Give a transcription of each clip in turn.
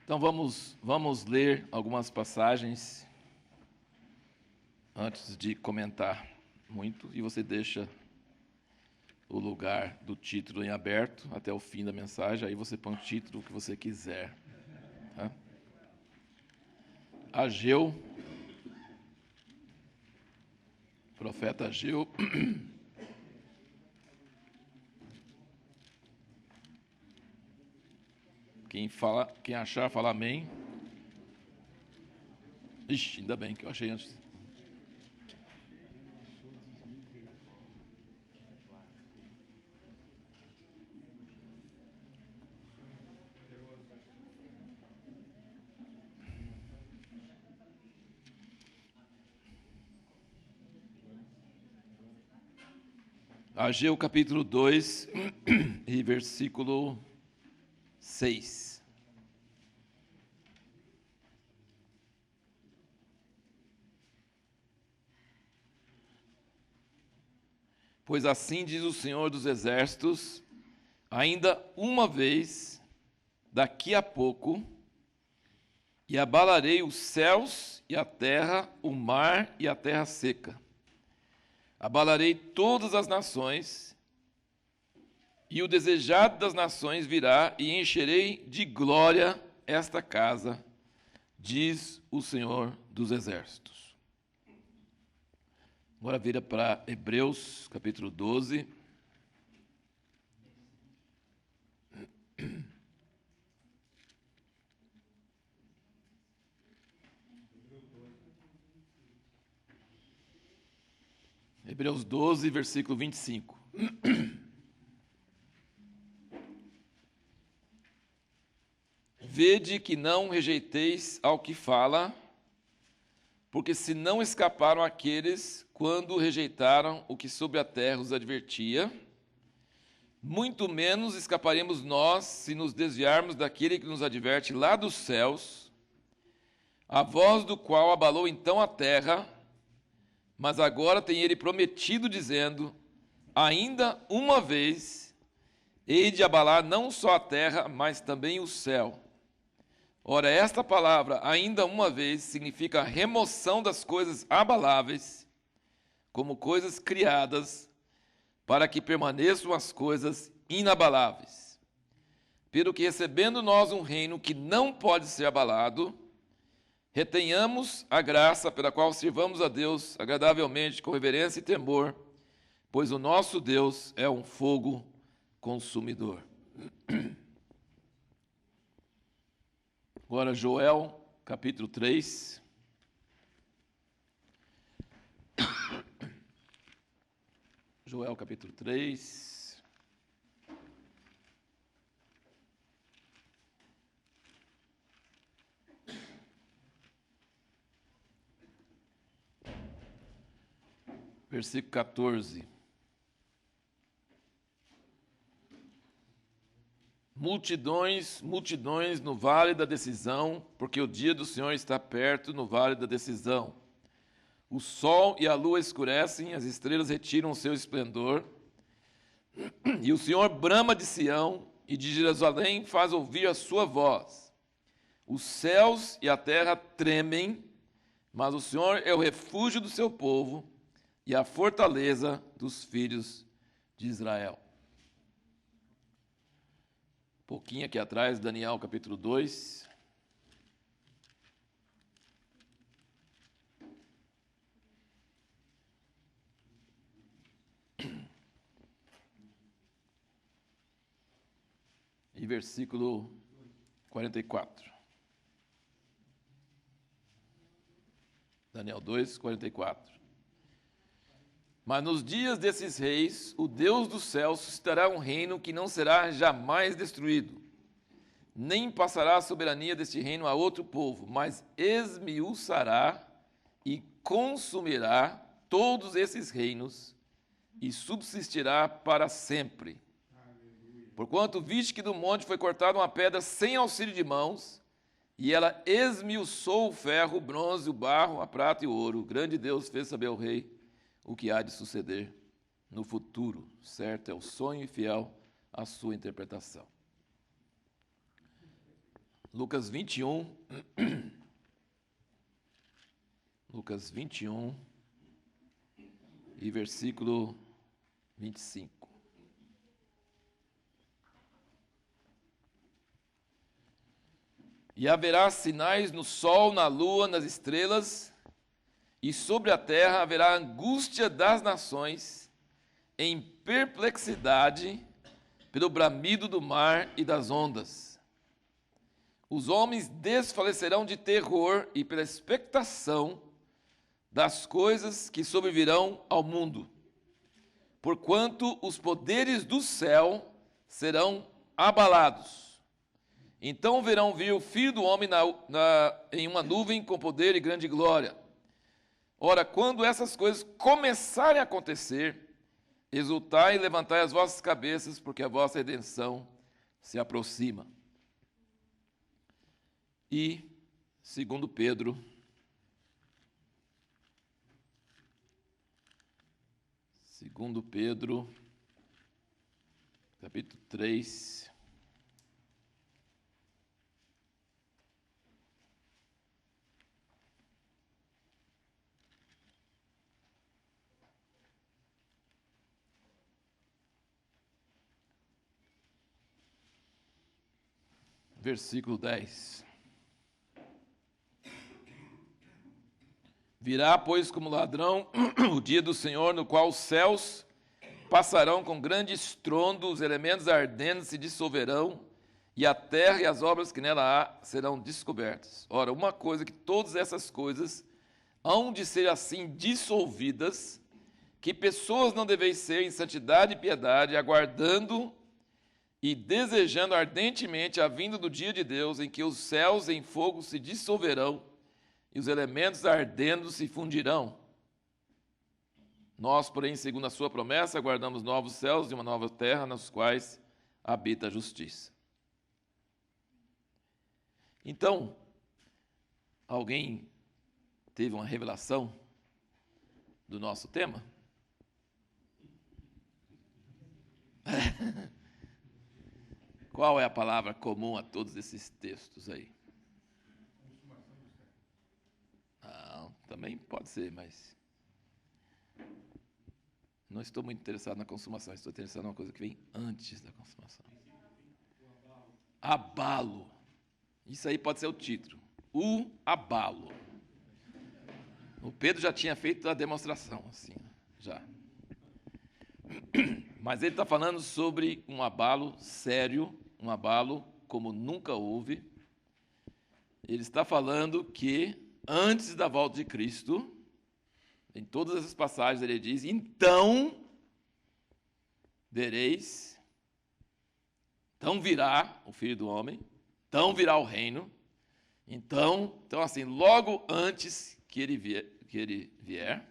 Então vamos ler algumas passagens antes de comentar muito, e você deixa o lugar do título em aberto até o fim da mensagem, aí você põe o título que você quiser. Tá? Ageu, profeta Ageu. Quem achar, fala amém. Ixi, ainda bem que eu achei antes. Ageu capítulo 2 e versículo 6. Pois assim diz o Senhor dos Exércitos, ainda uma vez, daqui a pouco, e abalarei os céus e a terra, o mar e a terra seca. Abalarei todas as nações, e o desejado das nações virá, e encherei de glória esta casa, diz o Senhor dos Exércitos. Agora vira para Hebreus, capítulo 12. Hebreus 12, versículo 25. Vede que não rejeiteis ao que fala, porque se não escaparam aqueles quando rejeitaram o que sobre a terra os advertia, muito menos escaparemos nós se nos desviarmos daquele que nos adverte lá dos céus, a voz do qual abalou então a terra, mas agora tem ele prometido, dizendo, ainda uma vez, hei de abalar não só a terra, mas também o céu. Ora, esta palavra, ainda uma vez, significa a remoção das coisas abaláveis, como coisas criadas, para que permaneçam as coisas inabaláveis. Pelo que, recebendo nós um reino que não pode ser abalado, retenhamos a graça pela qual sirvamos a Deus agradavelmente, com reverência e temor, pois o nosso Deus é um fogo consumidor. Agora, Joel, capítulo 3. Joel, capítulo 3. Versículo 14. Multidões, multidões no vale da decisão, porque o dia do Senhor está perto no vale da decisão. O sol e a lua escurecem, as estrelas retiram o seu esplendor. E o Senhor brama de Sião, e de Jerusalém faz ouvir a sua voz. Os céus e a terra tremem, mas o Senhor é o refúgio do seu povo e a fortaleza dos filhos de Israel. Um pouquinho aqui atrás, Daniel capítulo 2. E versículo 44. Daniel 2, 44. Mas nos dias desses reis, o Deus do céu suscitará um reino que não será jamais destruído, nem passará a soberania deste reino a outro povo, mas esmiuçará e consumirá todos esses reinos e subsistirá para sempre. Porquanto viste que do monte foi cortada uma pedra sem auxílio de mãos, e ela esmiuçou o ferro, o bronze, o barro, a prata e o ouro. O grande Deus fez saber ao rei o que há de suceder no futuro. Certo é o sonho e fiel a sua interpretação. Lucas 21. Lucas 21 e versículo 25. E haverá sinais no sol, na lua, nas estrelas, e sobre a terra haverá angústia das nações, em perplexidade, pelo bramido do mar e das ondas. Os homens desfalecerão de terror e pela expectação das coisas que sobrevirão ao mundo, porquanto os poderes do céu serão abalados. Então verão vir o Filho do Homem em uma nuvem com poder e grande glória. Ora, quando essas coisas começarem a acontecer, exultai e levantai as vossas cabeças, porque a vossa redenção se aproxima. E, segundo Pedro, capítulo 3, versículo 10. Virá, pois, como ladrão o dia do Senhor, no qual os céus passarão com grande estrondo, os elementos ardentes se dissolverão, e a terra e as obras que nela há serão descobertas. Ora, uma coisa que todas essas coisas hão de ser assim dissolvidas, que pessoas não deveis ser em santidade e piedade, aguardando e desejando ardentemente a vinda do dia de Deus, em que os céus em fogo se dissolverão e os elementos ardendo se fundirão. Nós, porém, segundo a sua promessa, aguardamos novos céus e uma nova terra, nos quais habita a justiça. Então, alguém teve uma revelação do nosso tema? Qual é a palavra comum a todos esses textos aí? Não, também pode ser, mas não estou muito interessado na consumação, estou interessado em uma coisa que vem antes da consumação. Abalo. Isso aí pode ser o título. O abalo. O Pedro já tinha feito a demonstração, assim, já. Mas ele está falando sobre um abalo sério, um abalo como nunca houve. Ele está falando que antes da volta de Cristo, em todas essas passagens ele diz, então vereis, então virá o Filho do Homem, então virá o reino, então assim, logo antes que ele vier,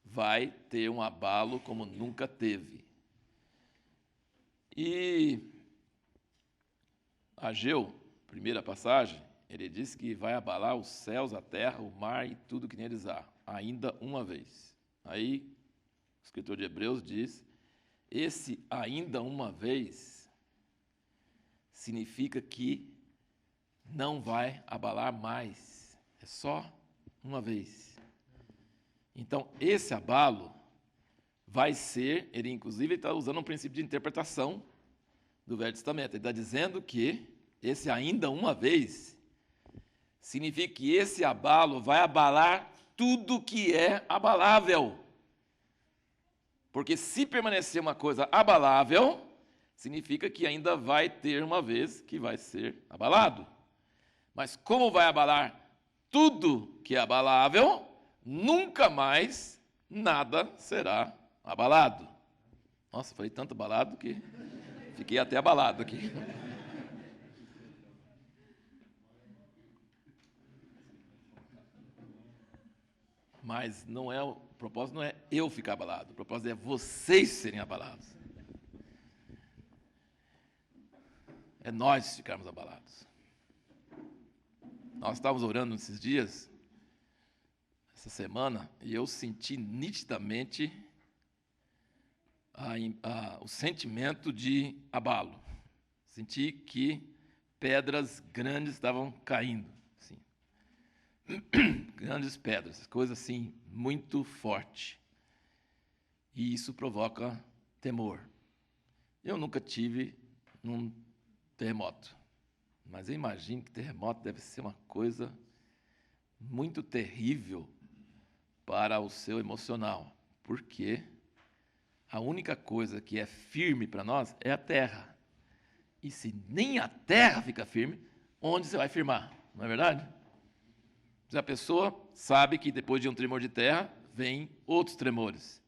vai ter um abalo como nunca teve. E Ageu, primeira passagem, ele diz que vai abalar os céus, a terra, o mar e tudo que neles há, ainda uma vez. Aí, o escritor de Hebreus diz, esse ainda uma vez significa que não vai abalar mais, é só uma vez. Então, esse abalo vai ser, ele inclusive está usando um princípio de interpretação do Velho Testamento. Ele está dizendo que esse ainda uma vez significa que esse abalo vai abalar tudo que é abalável. Porque se permanecer uma coisa abalável, significa que ainda vai ter uma vez que vai ser abalado. Mas como vai abalar tudo que é abalável, nunca mais nada será abalado. Nossa, falei tanto abalado que fiquei até abalado aqui. Mas não é, o propósito não é eu ficar abalado, o propósito é vocês serem abalados. É nós ficarmos abalados. Nós estávamos orando nesses dias, essa semana, e eu senti nitidamente o sentimento de abalo. Senti que pedras grandes estavam caindo. Assim. Grandes pedras, coisa assim, muito forte. E isso provoca temor. Eu nunca tive um terremoto, mas eu imagino que terremoto deve ser uma coisa muito terrível para o seu emocional, porque a única coisa que é firme para nós é a terra. E se nem a terra fica firme, onde você vai firmar? Não é verdade? A pessoa sabe que depois de um tremor de terra, vem outros tremores.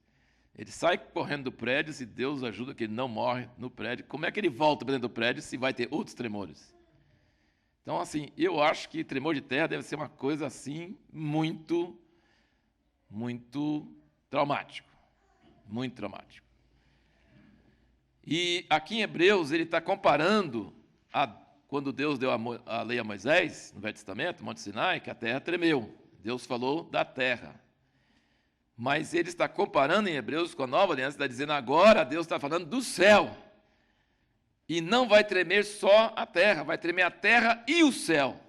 Ele sai correndo do prédio, se Deus ajuda que ele não morre no prédio. Como é que ele volta para dentro do prédio se vai ter outros tremores? Então, assim, eu acho que tremor de terra deve ser uma coisa assim muito traumático. Muito traumático. E aqui em Hebreus, ele está comparando quando Deus deu a lei a Moisés, no Velho Testamento, Monte Sinai, que a terra tremeu. Deus falou da terra. Mas ele está comparando em Hebreus com a nova aliança, está dizendo agora Deus está falando do céu. E não vai tremer só a terra, vai tremer a terra e o céu.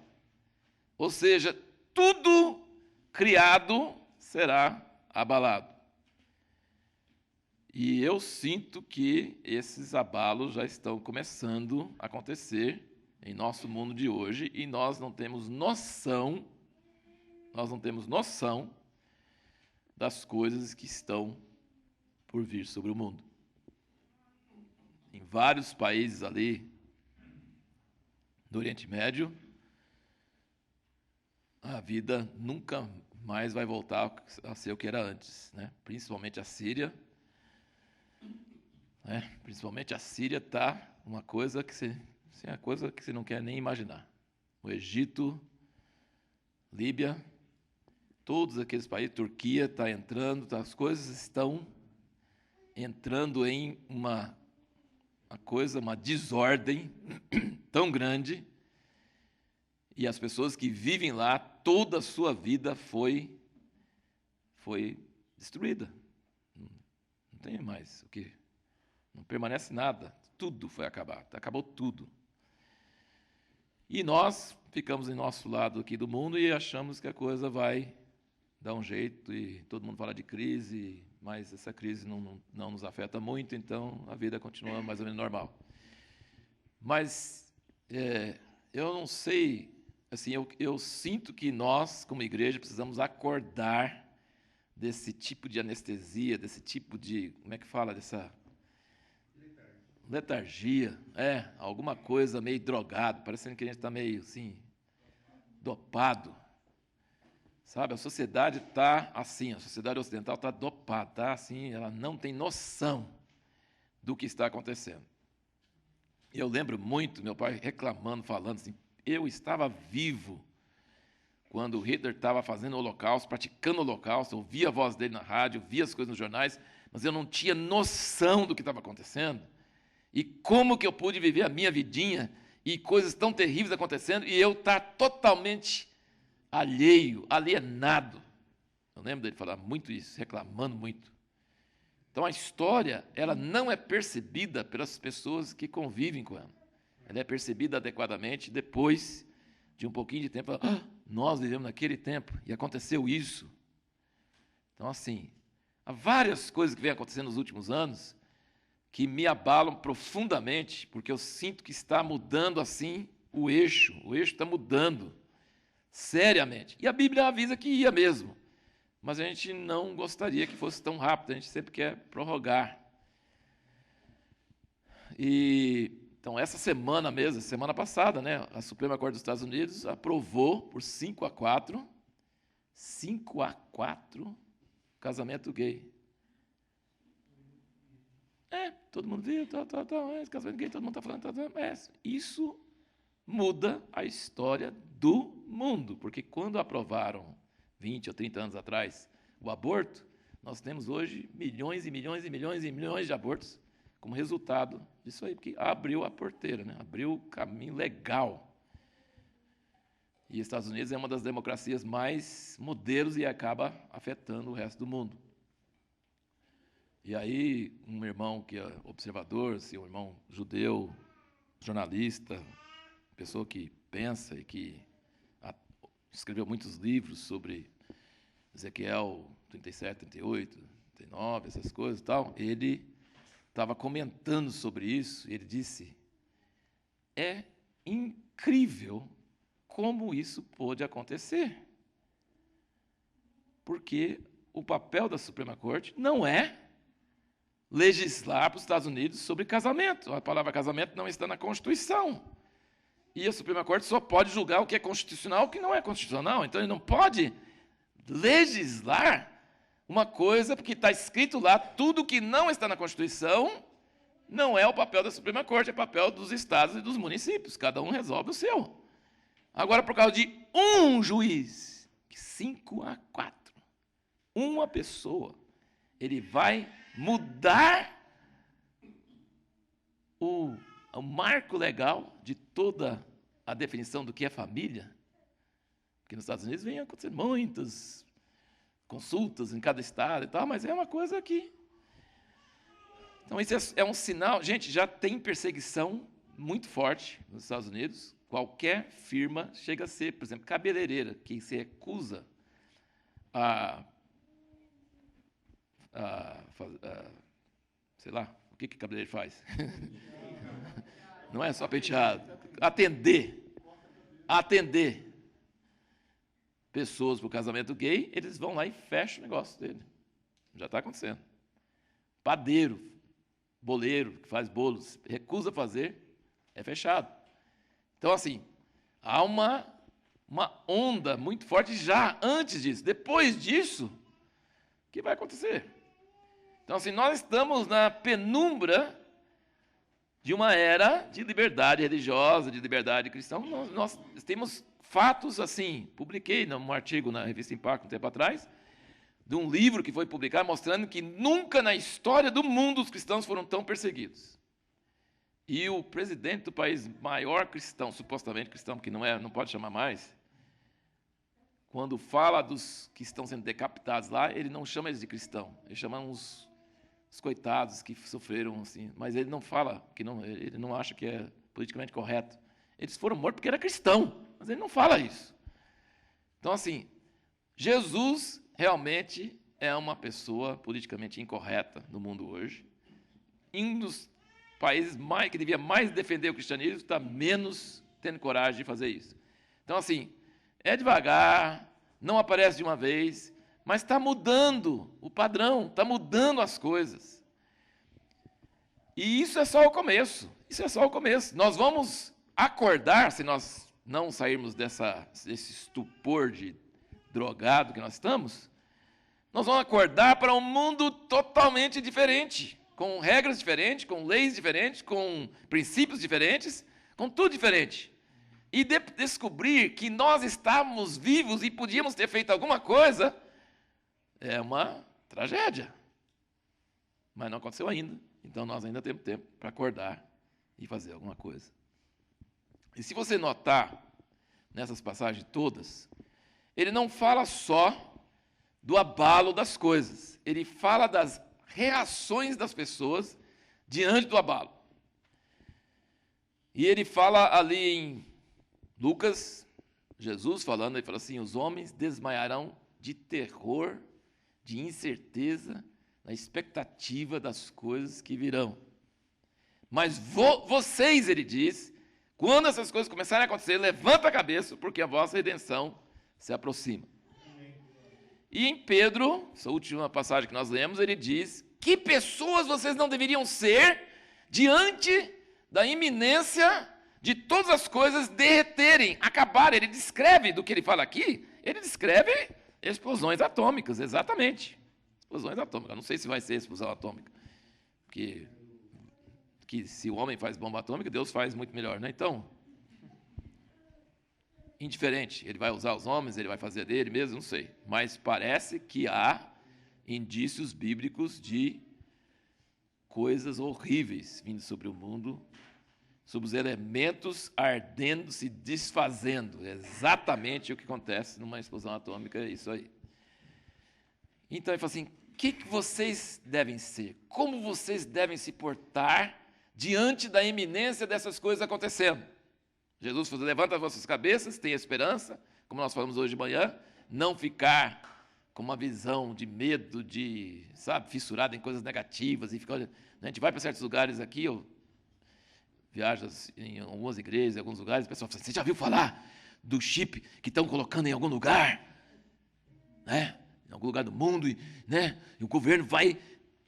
Ou seja, tudo criado será abalado. E eu sinto que esses abalos já estão começando a acontecer em nosso mundo de hoje e nós não temos noção das coisas que estão por vir sobre o mundo. Em vários países ali do Oriente Médio, a vida nunca mais vai voltar a ser o que era antes, né? Principalmente a Síria. Principalmente a Síria está uma coisa que você não quer nem imaginar. O Egito, Líbia, todos aqueles países, Turquia está entrando, as coisas estão entrando em uma desordem tão grande, e as pessoas que vivem lá, toda a sua vida foi destruída. Não tem mais o que. Não permanece nada, tudo foi acabado, acabou tudo. E nós ficamos em nosso lado aqui do mundo e achamos que a coisa vai dar um jeito, e todo mundo fala de crise, mas essa crise não nos afeta muito, então a vida continua mais ou menos normal. Mas eu não sei, assim, eu sinto que nós, como igreja, precisamos acordar desse tipo de anestesia, desse tipo de, como é que fala, dessa letargia, alguma coisa meio drogado, parecendo que a gente está meio assim, dopado. Sabe, a sociedade está assim, a sociedade ocidental está dopada, está assim, ela não tem noção do que está acontecendo. E eu lembro muito meu pai reclamando, falando assim, eu estava vivo quando Hitler estava fazendo o Holocausto, praticando o Holocausto, eu ouvia a voz dele na rádio, via as coisas nos jornais, mas eu não tinha noção do que estava acontecendo. E como que eu pude viver a minha vidinha e coisas tão terríveis acontecendo e eu estar totalmente alienado. Eu lembro dele falar muito isso, reclamando muito. Então a história, ela não é percebida pelas pessoas que convivem com ela. Ela é percebida adequadamente depois de um pouquinho de tempo. Nós vivemos naquele tempo e aconteceu isso. Então, assim, há várias coisas que vêm acontecendo nos últimos anos que me abalam profundamente, porque eu sinto que está mudando assim o eixo está mudando seriamente. E a Bíblia avisa que ia mesmo, mas a gente não gostaria que fosse tão rápido, a gente sempre quer prorrogar. Então, essa semana mesmo, semana passada, né, a Suprema Corte dos Estados Unidos aprovou por 5-4, casamento gay. Todo mundo viu, casamento gay, todo mundo está falando, isso muda a história do mundo, porque quando aprovaram 20 ou 30 anos atrás o aborto, nós temos hoje milhões e milhões e milhões e milhões de abortos como resultado disso aí, porque abriu a porteira, né? Abriu o caminho legal. E os Estados Unidos é uma das democracias mais modelos e acaba afetando o resto do mundo. E aí, um irmão que é observador, assim, um irmão judeu, jornalista, pessoa que pensa e que escreveu muitos livros sobre Ezequiel 37, 38, 39, essas coisas e tal, ele estava comentando sobre isso, e ele disse, é incrível como isso pôde acontecer. Porque o papel da Suprema Corte não é legislar para os Estados Unidos sobre casamento. A palavra casamento não está na Constituição. E a Suprema Corte só pode julgar o que é constitucional e o que não é constitucional. Então, ele não pode legislar uma coisa, porque está escrito lá, tudo que não está na Constituição não é o papel da Suprema Corte, é o papel dos estados e dos municípios. Cada um resolve o seu. Agora, por causa de um juiz, 5-4, uma pessoa, ele vai mudar o marco legal de toda a definição do que é família. Porque nos Estados Unidos vem acontecendo muitas consultas em cada estado e tal, mas é uma coisa que... Então, isso é um sinal... Gente, já tem perseguição muito forte nos Estados Unidos. Qualquer firma chega a ser, por exemplo, cabeleireira, que se recusa sei lá, o que cabeleireiro faz? Não é só penteado. Atender pessoas para o casamento gay, eles vão lá e fecham o negócio dele. Já está acontecendo. Padeiro, boleiro, que faz bolos, recusa fazer, é fechado. Então, assim, há uma onda muito forte já antes disso. Depois disso, o que vai acontecer? Então, assim, nós estamos na penumbra de uma era de liberdade religiosa, de liberdade cristã. Nós temos fatos assim. Publiquei num artigo na revista Impacto um tempo atrás, de um livro que foi publicado mostrando que nunca na história do mundo os cristãos foram tão perseguidos. E o presidente do país maior cristão, supostamente cristão, porque não pode chamar mais, quando fala dos que estão sendo decapitados lá, ele não chama eles de cristão, ele chama os coitados que sofreram assim, mas ele não fala, ele não acha que é politicamente correto. Eles foram mortos porque era cristão, mas ele não fala isso. Então, assim, Jesus realmente é uma pessoa politicamente incorreta no mundo hoje. Um dos países que devia mais defender o cristianismo está menos tendo coragem de fazer isso. Então, assim, é devagar, não aparece de uma vez, mas está mudando o padrão, está mudando as coisas. E isso é só o começo. Isso é só o começo. Nós vamos acordar, se nós não sairmos desse estupor de drogado que nós estamos, nós vamos acordar para um mundo totalmente diferente, com regras diferentes, com leis diferentes, com princípios diferentes, com tudo diferente. E descobrir que nós estávamos vivos e podíamos ter feito alguma coisa, é uma tragédia. Mas não aconteceu ainda. Então, nós ainda temos tempo para acordar e fazer alguma coisa. E se você notar, nessas passagens todas, ele não fala só do abalo das coisas. Ele fala das reações das pessoas diante do abalo. E ele fala ali em Lucas, Jesus falando, ele fala assim, os homens desmaiarão de terror, de incerteza, na expectativa das coisas que virão. Mas vocês, ele diz, quando essas coisas começarem a acontecer, levanta a cabeça, porque a vossa redenção se aproxima. E em Pedro, essa última passagem que nós lemos, ele diz, que pessoas vocês não deveriam ser diante da iminência de todas as coisas derreterem, acabarem. Ele descreve, do que ele fala aqui, ele descreve explosões atômicas, exatamente. Explosões atômicas. Não sei se vai ser explosão atômica, porque que se o homem faz bomba atômica, Deus faz muito melhor, né? Então, indiferente, ele vai usar os homens, ele vai fazer dele mesmo, não sei. Mas parece que há indícios bíblicos de coisas horríveis vindo sobre o mundo, sobre os elementos ardendo, se desfazendo. É exatamente o que acontece numa explosão atômica, é isso aí. Então ele fala assim, o que vocês devem ser? Como vocês devem se portar diante da iminência dessas coisas acontecendo? Jesus falou, levanta as vossas cabeças, tenha esperança, como nós falamos hoje de manhã, não ficar com uma visão de medo, de, fissurado em coisas negativas, e ficar, a gente vai para certos lugares aqui, eu viajo em algumas igrejas, em alguns lugares, o pessoal fala, você já viu falar do chip que estão colocando em algum lugar? Né? Em algum lugar do mundo, né? E o governo vai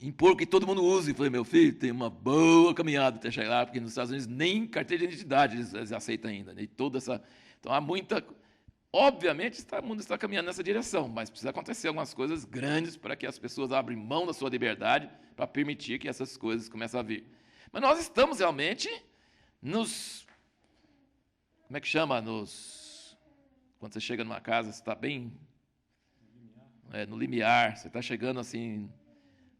impor que todo mundo use. Eu falei, meu filho, tem uma boa caminhada até chegar lá, porque nos Estados Unidos nem carteira de identidade eles aceitam ainda. Né? E toda essa... Então, há muita... Obviamente, o mundo está caminhando nessa direção, mas precisa acontecer algumas coisas grandes para que as pessoas abram mão da sua liberdade para permitir que essas coisas comecem a vir. Mas nós estamos realmente nos... Como é que chama? Quando você chega numa casa, você está bem... no limiar, você está chegando assim...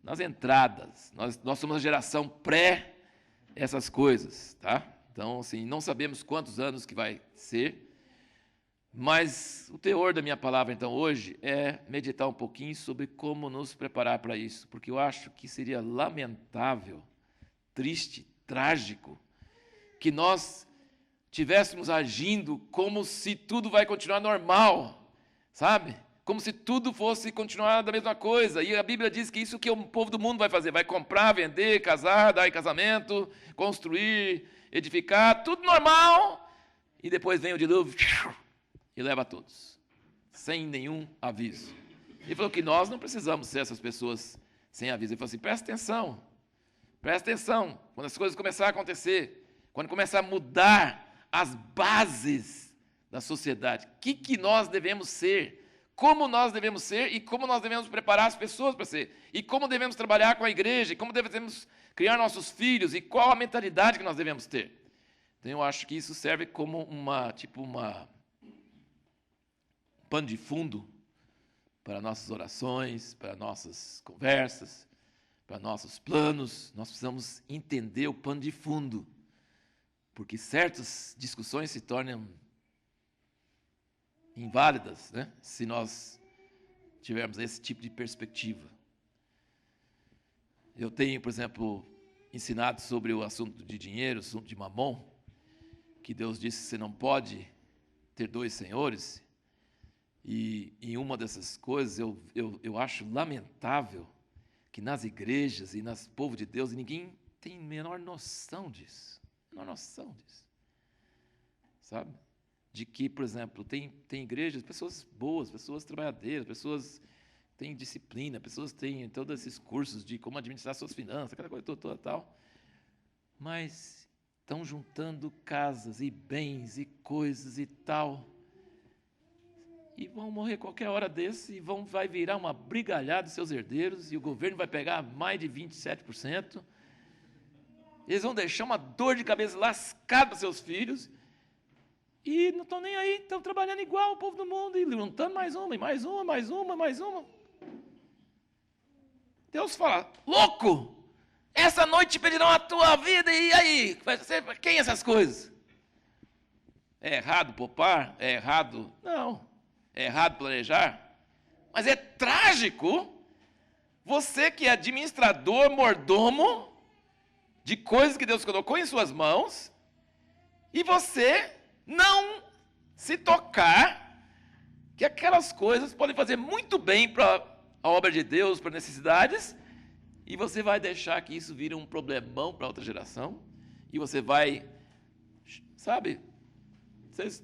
Nas entradas, nós somos a geração pré essas coisas, tá? Então, assim, não sabemos quantos anos que vai ser, mas o teor da minha palavra, então, hoje, é meditar um pouquinho sobre como nos preparar para isso, porque eu acho que seria lamentável, triste, trágico, que nós estivéssemos agindo como se tudo vai continuar normal, sabe? Como se tudo fosse continuar da mesma coisa. E a Bíblia diz que isso que o povo do mundo vai fazer. Vai comprar, vender, casar, dar em casamento, construir, edificar, tudo normal. E depois vem o dilúvio e leva todos, sem nenhum aviso. Ele falou que nós não precisamos ser essas pessoas sem aviso. Ele falou assim, presta atenção. Quando as coisas começarem a acontecer, quando começar a mudar as bases da sociedade, o que nós devemos ser? Como nós devemos ser e como nós devemos preparar as pessoas para ser. E como devemos trabalhar com a igreja, e como devemos criar nossos filhos, e qual a mentalidade que nós devemos ter. Então, eu acho que isso serve como um pano de fundo para nossas orações, para nossas conversas, para nossos planos. Nós precisamos entender o pano de fundo, porque certas discussões se tornam inválidas, né? Se nós tivermos esse tipo de perspectiva. Eu tenho, por exemplo, ensinado sobre o assunto de dinheiro, o assunto de mamon, que Deus disse que você não pode ter dois senhores, e em uma dessas coisas eu acho lamentável que nas igrejas e no povo de Deus ninguém tem a menor noção disso, sabe? De que, por exemplo, tem igrejas, pessoas boas, pessoas trabalhadeiras, pessoas que têm disciplina, pessoas que têm todos esses cursos de como administrar suas finanças, aquela coisa toda tal, mas estão juntando casas e bens e coisas e tal, e vão morrer qualquer hora desse, e vai virar uma brigalhada dos seus herdeiros, e o governo vai pegar mais de 27%, eles vão deixar uma dor de cabeça lascada para seus filhos, e não estão nem aí, estão trabalhando igual o povo do mundo, e juntando mais uma, e mais uma, mais uma, mais uma. Deus fala, louco, essa noite pedirão a tua vida, e aí? Quem essas coisas? É errado poupar? É errado? Não. É errado planejar? Mas é trágico você que é administrador, mordomo de coisas que Deus colocou em suas mãos, e você não se tocar que aquelas coisas podem fazer muito bem para a obra de Deus, para necessidades, e você vai deixar que isso vire um problemão para outra geração, e você vai, sabe,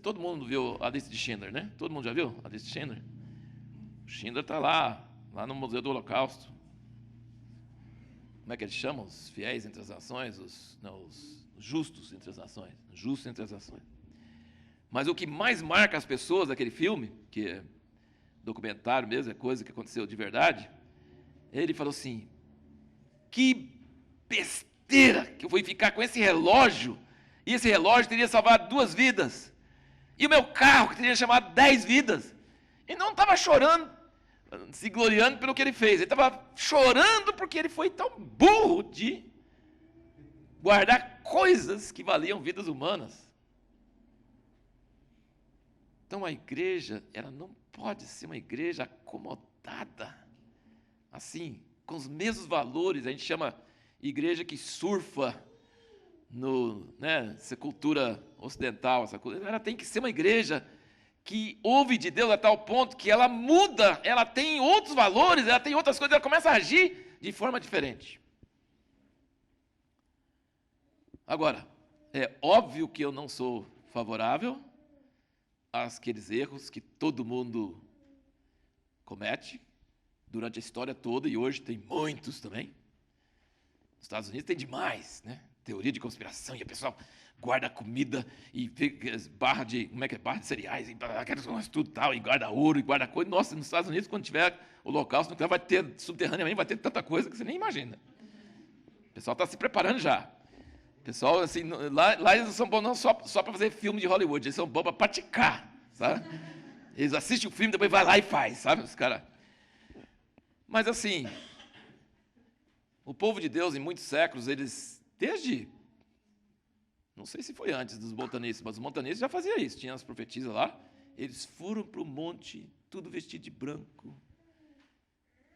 todo mundo viu a lista de Schindler, né? Todo mundo já viu a lista de Schindler? O Schindler está lá no Museu do Holocausto. Como é que eles chamam? Os fiéis entre as nações, os justos entre as nações. Justos entre as nações. Mas o que mais marca as pessoas daquele filme, que é documentário mesmo, é coisa que aconteceu de verdade, ele falou assim, que besteira que eu fui ficar com esse relógio, e esse relógio teria salvado 2 vidas, e o meu carro que teria chamado 10 vidas. Ele não estava chorando, se gloriando pelo que ele fez, ele estava chorando porque ele foi tão burro de guardar coisas que valiam vidas humanas. Então a igreja, ela não pode ser uma igreja acomodada, assim, com os mesmos valores. A gente chama igreja que surfa essa cultura ocidental, ela tem que ser uma igreja que ouve de Deus a tal ponto que ela muda, ela tem outros valores, ela tem outras coisas, ela começa a agir de forma diferente. Agora, é óbvio que eu não sou favorável àqueles erros que todo mundo comete durante a história toda, e hoje tem muitos também. Nos Estados Unidos tem demais, né? Teoria de conspiração, e a pessoa guarda comida e barra de cereais, e aquelas coisas tudo tal, e guarda ouro, e guarda coisa. Nossa, nos Estados Unidos, quando tiver holocausto nuclear, vai ter, subterraneamente, vai ter tanta coisa que você nem imagina. O pessoal está se preparando já. O pessoal, assim, lá eles não são bons não só para fazer filme de Hollywood, eles são bons para praticar, sabe? Eles assistem o filme, depois vai lá e faz, sabe? Os caras. Mas, assim, o povo de Deus, em muitos séculos, eles, desde, não sei se foi antes dos montanistas, mas os montanistas já faziam isso, tinha as profetisas lá, eles foram para o monte, tudo vestido de branco,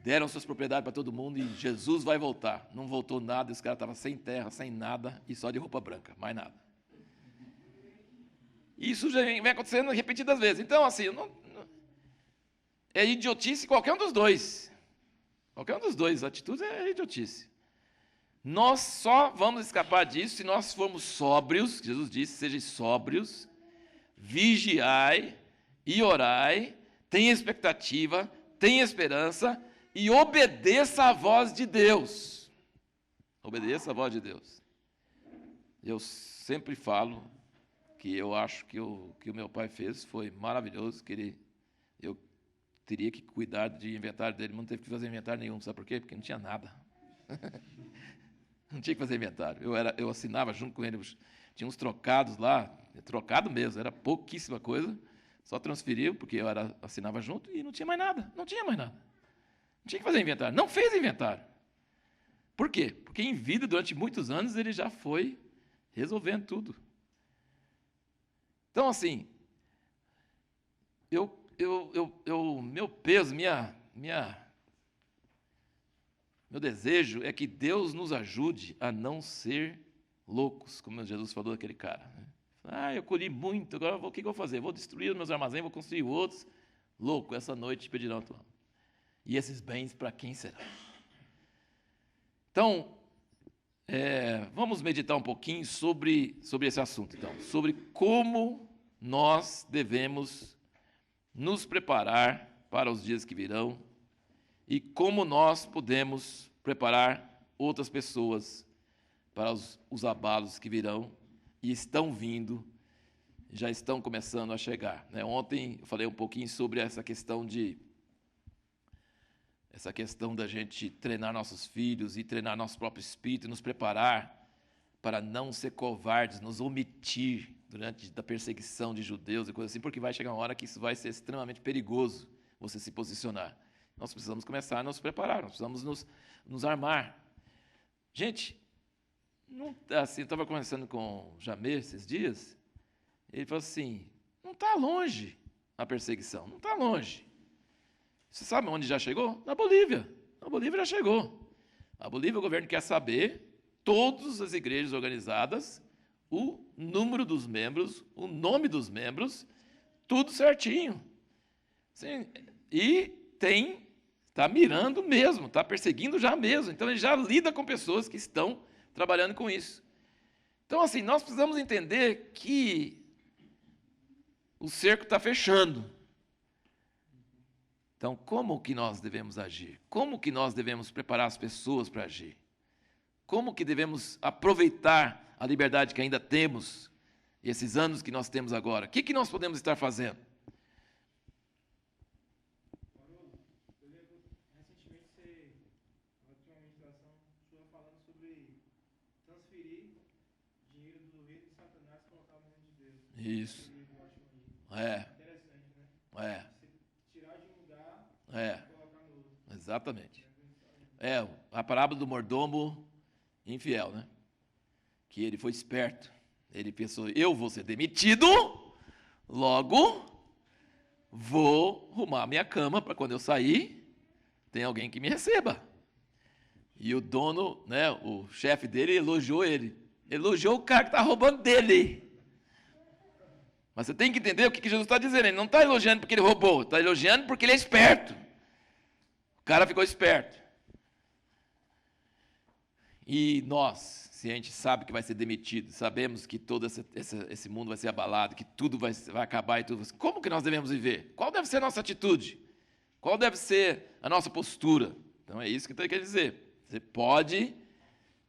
deram suas propriedades para todo mundo e Jesus vai voltar. Não voltou nada, os caras estavam sem terra, sem nada e só de roupa branca, mais nada. Isso já vem acontecendo repetidas vezes. Então, assim, é idiotice qualquer um dos dois. Qualquer um dos dois atitudes é idiotice. Nós só vamos escapar disso se nós formos sóbrios, Jesus disse, sejam sóbrios, vigiai e orai, tenha expectativa, tenha esperança e obedeça à voz de Deus. Obedeça à voz de Deus. Eu sempre falo que eu acho que o meu pai fez foi maravilhoso, que eu teria que cuidar de inventário dele, não teve que fazer inventário nenhum, sabe por quê? Porque não tinha nada. Não tinha que fazer inventário. Eu assinava junto com ele, tinha uns trocados lá, trocado mesmo, era pouquíssima coisa, só transferiu, porque eu assinava junto e não tinha mais nada, não tinha mais nada. Não tinha que fazer inventário, não fez inventário. Por quê? Porque em vida, durante muitos anos, ele já foi resolvendo tudo. Então, assim, meu peso, meu desejo é que Deus nos ajude a não ser loucos, como Jesus falou daquele cara. Eu colhi muito, agora o que eu vou fazer? Vou destruir os meus armazéns, vou construir outros. Louco, essa noite pedirão a tua alma. E esses bens para quem será? Então, vamos meditar um pouquinho sobre esse assunto, então, sobre como nós devemos nos preparar para os dias que virão e como nós podemos preparar outras pessoas para os abalos que virão e estão vindo, já estão começando a chegar. Ontem eu falei um pouquinho sobre essa questão da gente treinar nossos filhos e treinar nosso próprio espírito e nos preparar para não ser covardes, nos omitir durante a perseguição de judeus e coisas assim, porque vai chegar uma hora que isso vai ser extremamente perigoso, você se posicionar. Nós precisamos começar a nos preparar, nós precisamos nos armar. Gente, assim, eu estava conversando com o Jamê esses dias, ele falou assim, não está longe a perseguição, não está longe. Você sabe onde já chegou? Na Bolívia. A Bolívia já chegou. A Bolívia, o governo quer saber, todas as igrejas organizadas, o número dos membros, o nome dos membros, tudo certinho. Sim, e está mirando mesmo, está perseguindo já mesmo. Então, ele já lida com pessoas que estão trabalhando com isso. Então, assim, nós precisamos entender que o cerco está fechando. Então, como que nós devemos agir? Como que nós devemos preparar as pessoas para agir? Como que devemos aproveitar a liberdade que ainda temos, esses anos que nós temos agora? O que nós podemos estar fazendo? Eu lembro, recentemente, uma ministração sua falando sobre transferir dinheiro do reino de Satanás e colocar no reino de Deus. Isso. É. Interessante, né? Você tirar de um lugar e colocar no outro. Exatamente. A parábola do mordomo infiel, né? Que ele foi esperto. Ele pensou, eu vou ser demitido, logo vou arrumar minha cama para quando eu sair, tem alguém que me receba. E o dono, né, o chefe dele elogiou ele. Elogiou o cara que está roubando dele. Mas você tem que entender o que Jesus está dizendo. Ele não está elogiando porque ele roubou, está elogiando porque ele é esperto. O cara ficou esperto. E nós, se a gente sabe que vai ser demitido, sabemos que todo esse mundo vai ser abalado, que tudo vai acabar e tudo, como que nós devemos viver? Qual deve ser a nossa atitude? Qual deve ser a nossa postura? Então é isso que ele quer dizer. Você pode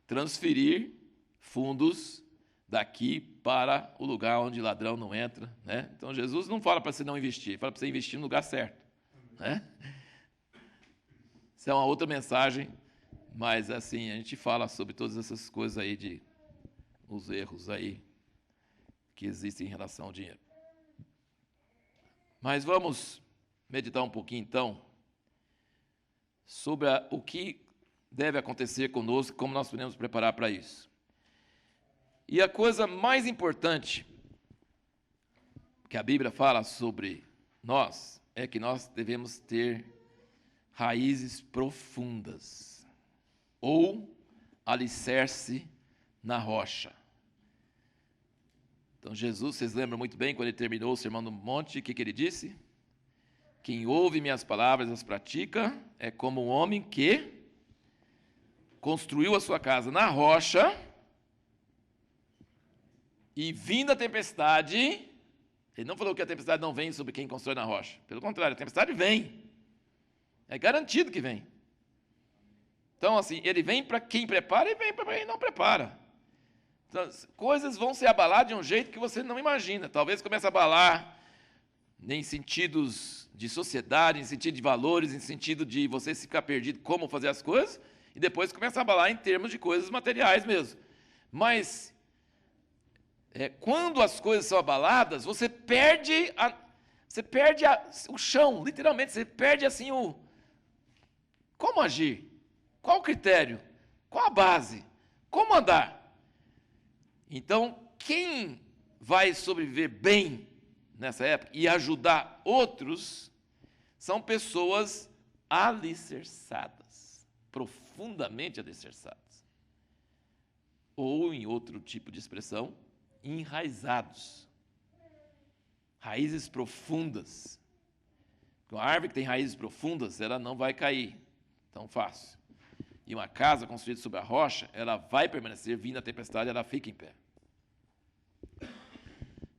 transferir fundos daqui para o lugar onde ladrão não entra, né? Então Jesus não fala para você não investir, fala para você investir no lugar certo, né? Isso é uma outra mensagem, mas assim, a gente fala sobre todas essas coisas aí os erros aí que existem em relação ao dinheiro. Mas vamos meditar um pouquinho então sobre o que deve acontecer conosco, como nós podemos preparar para isso. E a coisa mais importante que a Bíblia fala sobre nós é que nós devemos ter raízes profundas ou alicerce na rocha. Então Jesus, vocês lembram muito bem, quando ele terminou o Sermão do Monte, o que ele disse? Quem ouve minhas palavras e as pratica é como um homem que construiu a sua casa na rocha e vindo a tempestade, ele não falou que a tempestade não vem sobre quem constrói na rocha. Pelo contrário, a tempestade vem. É garantido que vem. Então, assim, ele vem para quem prepara e vem para quem não prepara. Então, coisas vão se abalar de um jeito que você não imagina. Talvez comece a abalar em sentidos de sociedade, em sentido de valores, em sentido de você ficar perdido como fazer as coisas, e depois começa a abalar em termos de coisas materiais mesmo. Mas quando as coisas são abaladas, você perde o chão, literalmente, você perde assim como agir, qual o critério, qual a base, como andar. Então, quem vai sobreviver bem nessa época e ajudar outros são pessoas alicerçadas, profundamente alicerçadas. Ou, em outro tipo de expressão, enraizados. Raízes profundas. Uma árvore que tem raízes profundas, ela não vai cair tão fácil. E uma casa construída sobre a rocha, ela vai permanecer, vindo a tempestade, ela fica em pé.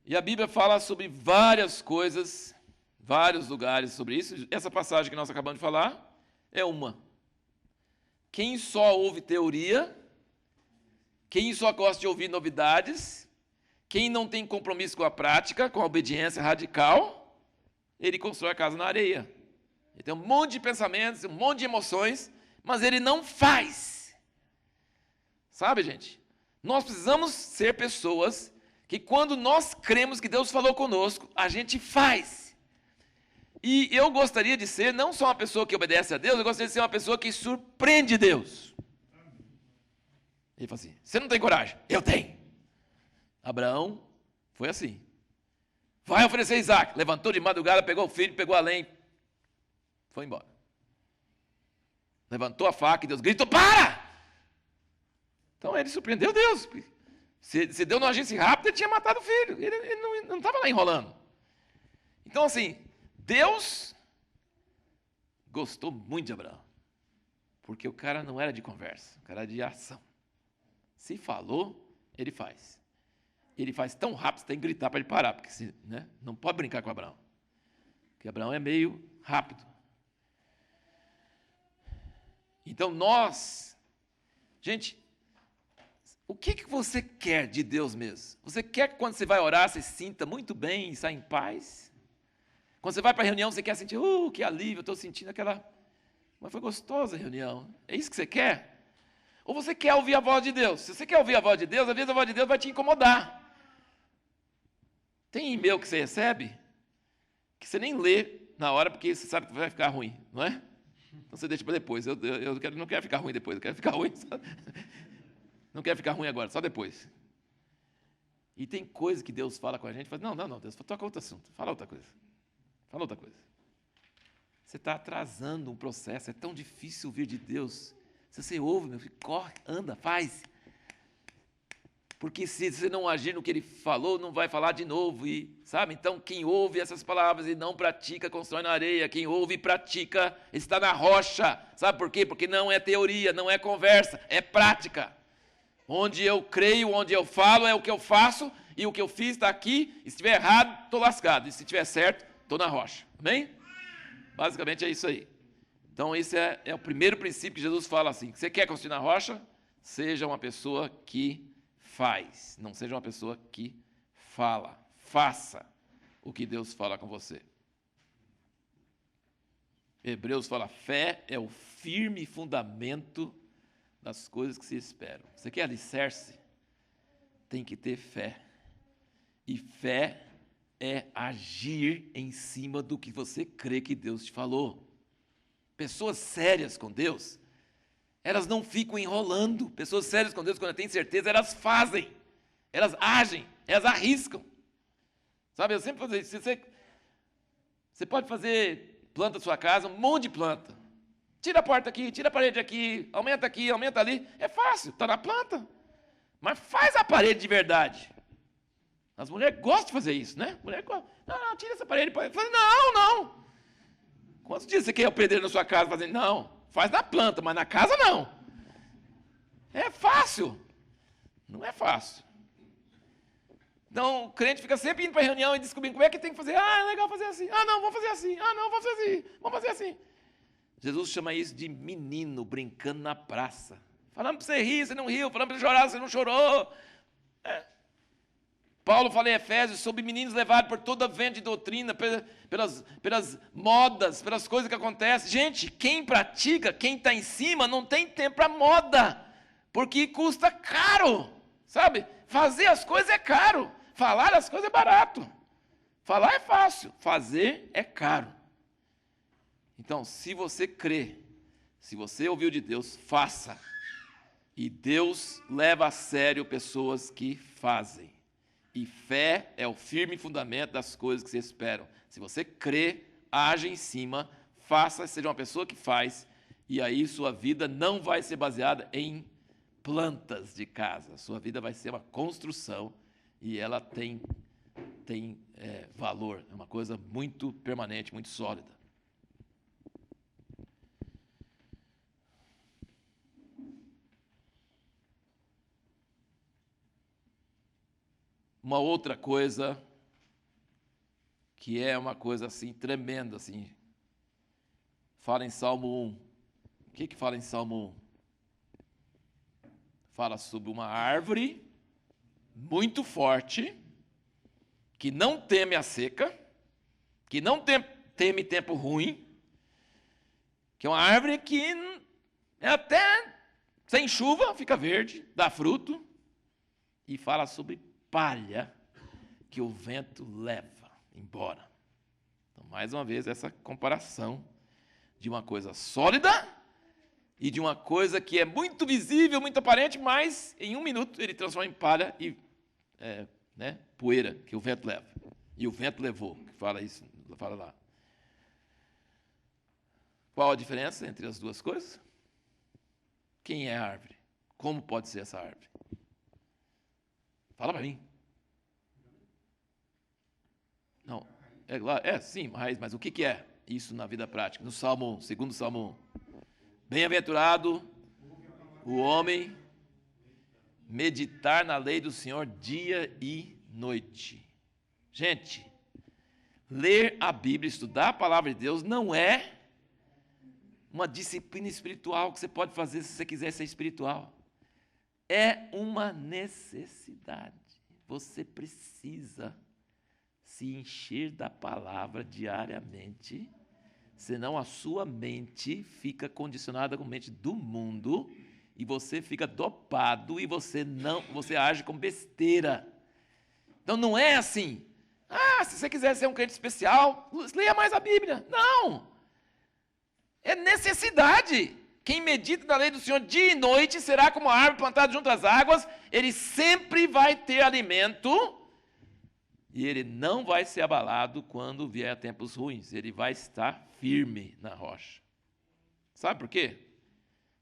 E a Bíblia fala sobre várias coisas, vários lugares sobre isso. Essa passagem que nós acabamos de falar é uma. Quem só ouve teoria, quem só gosta de ouvir novidades, quem não tem compromisso com a prática, com a obediência radical, ele constrói a casa na areia. Ele tem um monte de pensamentos, um monte de emoções, mas ele não faz. Sabe, gente? Nós precisamos ser pessoas que quando nós cremos que Deus falou conosco, a gente faz. E eu gostaria de ser não só uma pessoa que obedece a Deus, eu gostaria de ser uma pessoa que surpreende Deus. Ele fala assim, você não tem coragem? Eu tenho. Abraão foi assim. Vai oferecer Isaac. Levantou de madrugada, pegou o filho, pegou a lenha, foi embora. Levantou a faca e Deus gritou, para! Então ele surpreendeu Deus. Se Deus não agisse rápido, ele tinha matado o filho. Ele não estava lá enrolando. Então, assim, Deus gostou muito de Abraão. Porque o cara não era de conversa, o cara era de ação. Se falou, ele faz. Ele faz tão rápido, você tem que gritar para ele parar, porque não pode brincar com Abraão. Porque Abraão é meio rápido. Então gente, o que você quer de Deus mesmo? Você quer que quando você vai orar, você sinta muito bem e saia em paz? Quando você vai para a reunião, você quer sentir, que alívio, eu estou sentindo mas foi gostosa a reunião. É isso que você quer? Ou você quer ouvir a voz de Deus? Se você quer ouvir a voz de Deus, às vezes a voz de Deus vai te incomodar. Tem e-mail que você recebe, que você nem lê na hora, porque você sabe que vai ficar ruim, não é? Então você deixa para depois. Eu não quero ficar ruim depois, eu quero ficar ruim. Não quero ficar ruim agora, só depois. E tem coisa que Deus fala com a gente, fala, não, Deus, toca outro assunto, fala outra coisa. Você está atrasando um processo, é tão difícil ouvir de Deus. Se você ouve, meu filho, corre, anda, faz. Porque se você não agir no que ele falou, não vai falar de novo, sabe? Então, quem ouve essas palavras e não pratica, constrói na areia. Quem ouve e pratica, está na rocha. Sabe por quê? Porque não é teoria, não é conversa, é prática. Onde eu creio, onde eu falo, é o que eu faço, e o que eu fiz está aqui. E se estiver errado, estou lascado. E se estiver certo, estou na rocha. Amém? Basicamente é isso aí. Então, esse é o primeiro princípio que Jesus fala assim. Você quer construir na rocha? Seja uma pessoa que faz, não seja uma pessoa que fala. Faça o que Deus fala com você. Hebreus fala, fé é o firme fundamento das coisas que se esperam. Você quer alicerce? Tem que ter fé. E fé é agir em cima do que você crê que Deus te falou. Pessoas sérias com Deus, elas não ficam enrolando. Pessoas sérias com Deus, quando têm certeza, elas fazem, elas agem, elas arriscam. Sabe, eu sempre falo isso. Você pode fazer planta na sua casa, um monte de planta. Tira a porta aqui, tira a parede aqui, aumenta ali. É fácil, está na planta. Mas faz a parede de verdade. As mulheres gostam de fazer isso, né? Mulher gosta. Não, tira essa parede. Não. Quantos dias você quer aprender na sua casa fazendo? Não. Faz na planta, mas na casa não. É fácil. Não é fácil. Então, o crente fica sempre indo para a reunião e descobrindo como é que tem que fazer. Ah, é legal fazer assim. Ah, não, vou fazer assim. Ah, não, vou fazer assim. Vamos fazer assim. Jesus chama isso de menino brincando na praça. Falando para você rir, você não riu. Falando para você chorar, você não chorou. Paulo fala em Efésios sobre meninos levados por toda vento de doutrina, pelas modas, pelas coisas que acontecem. Gente, quem pratica, quem está em cima, não tem tempo para moda, porque custa caro, sabe? Fazer as coisas é caro, falar as coisas é barato. Falar é fácil, fazer é caro. Então, se você crê, se você ouviu de Deus, faça. E Deus leva a sério pessoas que fazem. E fé é o firme fundamento das coisas que se esperam. Se você crê, age em cima, faça, seja uma pessoa que faz, e aí sua vida não vai ser baseada em plantas de casa. Sua vida vai ser uma construção e ela tem valor. É uma coisa muito permanente, muito sólida. Uma outra coisa, que é uma coisa assim tremenda, assim, fala em Salmo 1. O que fala em Salmo 1? Fala sobre uma árvore muito forte, que não teme a seca, que não teme tempo ruim, que é uma árvore que até sem chuva fica verde, dá fruto, e fala sobre palha que o vento leva embora. Então, mais uma vez, essa comparação de uma coisa sólida e de uma coisa que é muito visível, muito aparente, mas em um minuto ele transforma em palha e poeira que o vento leva. E o vento levou, que fala isso, fala lá. Qual a diferença entre as duas coisas? Quem é a árvore? Como pode ser essa árvore? Fala para mim. Não, sim, raiz, mas o que é isso na vida prática? No Salmo 1, segundo Salmo 1. Bem-aventurado o homem meditar na lei do Senhor dia e noite. Gente, ler a Bíblia, estudar a palavra de Deus não é uma disciplina espiritual que você pode fazer se você quiser ser espiritual. É uma necessidade. Você precisa se encher da palavra diariamente, senão a sua mente fica condicionada com a mente do mundo e você fica dopado e você age com besteira. Então não é assim. Se você quiser ser um crente especial, leia mais a Bíblia. Não. É necessidade. Quem medita na lei do Senhor dia e noite será como a árvore plantada junto às águas, ele sempre vai ter alimento e ele não vai ser abalado quando vier tempos ruins, ele vai estar firme na rocha. Sabe por quê?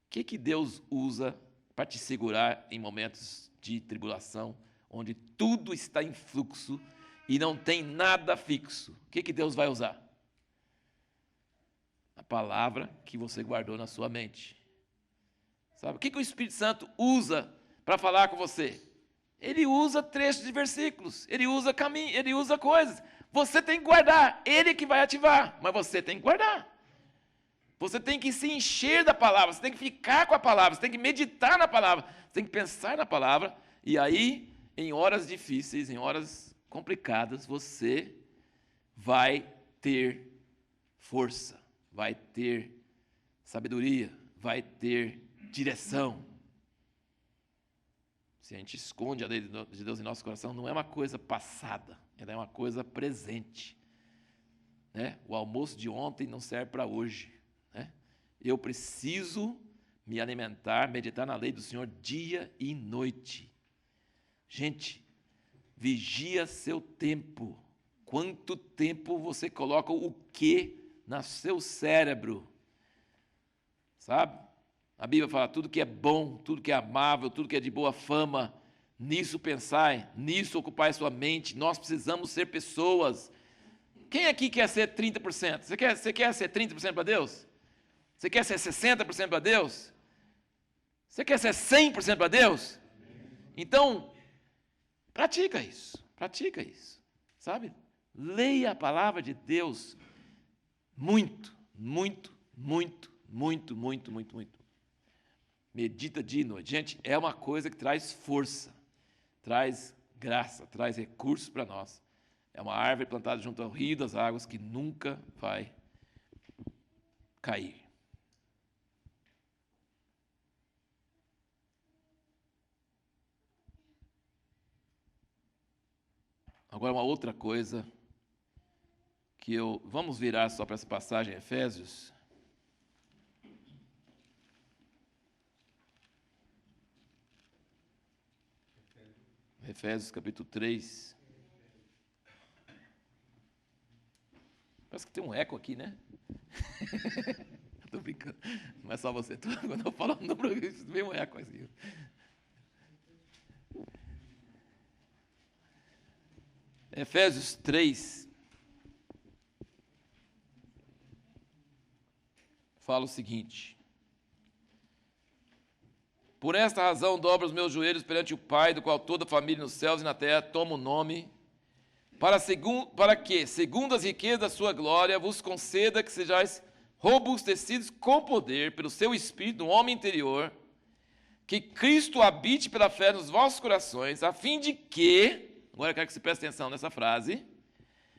O que Deus usa para te segurar em momentos de tribulação, onde tudo está em fluxo e não tem nada fixo, o que Deus vai usar? A palavra que você guardou na sua mente. Sabe? O que o Espírito Santo usa para falar com você? Ele usa trechos de versículos, ele usa caminho, ele usa coisas. Você tem que guardar, ele que vai ativar, mas você tem que guardar. Você tem que se encher da palavra, você tem que ficar com a palavra, você tem que meditar na palavra, você tem que pensar na palavra, e aí, em horas difíceis, em horas complicadas, você vai ter força, vai ter sabedoria, vai ter direção. Se a gente esconde a lei de Deus em nosso coração, não é uma coisa passada, ela é uma coisa presente. Né? O almoço de ontem não serve para hoje. Né? Eu preciso me alimentar, meditar na lei do Senhor dia e noite. Gente, vigia seu tempo. Quanto tempo você coloca o que no seu cérebro? Sabe? A Bíblia fala, tudo que é bom, tudo que é amável, tudo que é de boa fama, nisso pensai, nisso ocupai sua mente. Nós precisamos ser pessoas. Quem aqui quer ser 30%? Você quer ser 30% para Deus? Você quer ser 60% para Deus? Você quer ser 100% para Deus? Então, pratica isso, sabe? Leia a palavra de Deus muito. Medita dia e noite. Gente, é uma coisa que traz força, traz graça, traz recursos para nós. É uma árvore plantada junto ao rio das águas que nunca vai cair. Agora, uma outra coisa que vamos virar só para essa passagem, Efésios. Efésios capítulo 3. Parece que tem um eco aqui, né? Estou brincando. Não é só você. Quando eu falo o número, vem um eco assim. Efésios 3. Fala o seguinte: por esta razão dobro os meus joelhos perante o Pai, do qual toda a família nos céus e na terra toma o nome, para que, segundo as riquezas da sua glória, vos conceda que sejais robustecidos com poder pelo seu Espírito no homem interior, que Cristo habite pela fé nos vossos corações, a fim de que, agora eu quero que você preste atenção nessa frase,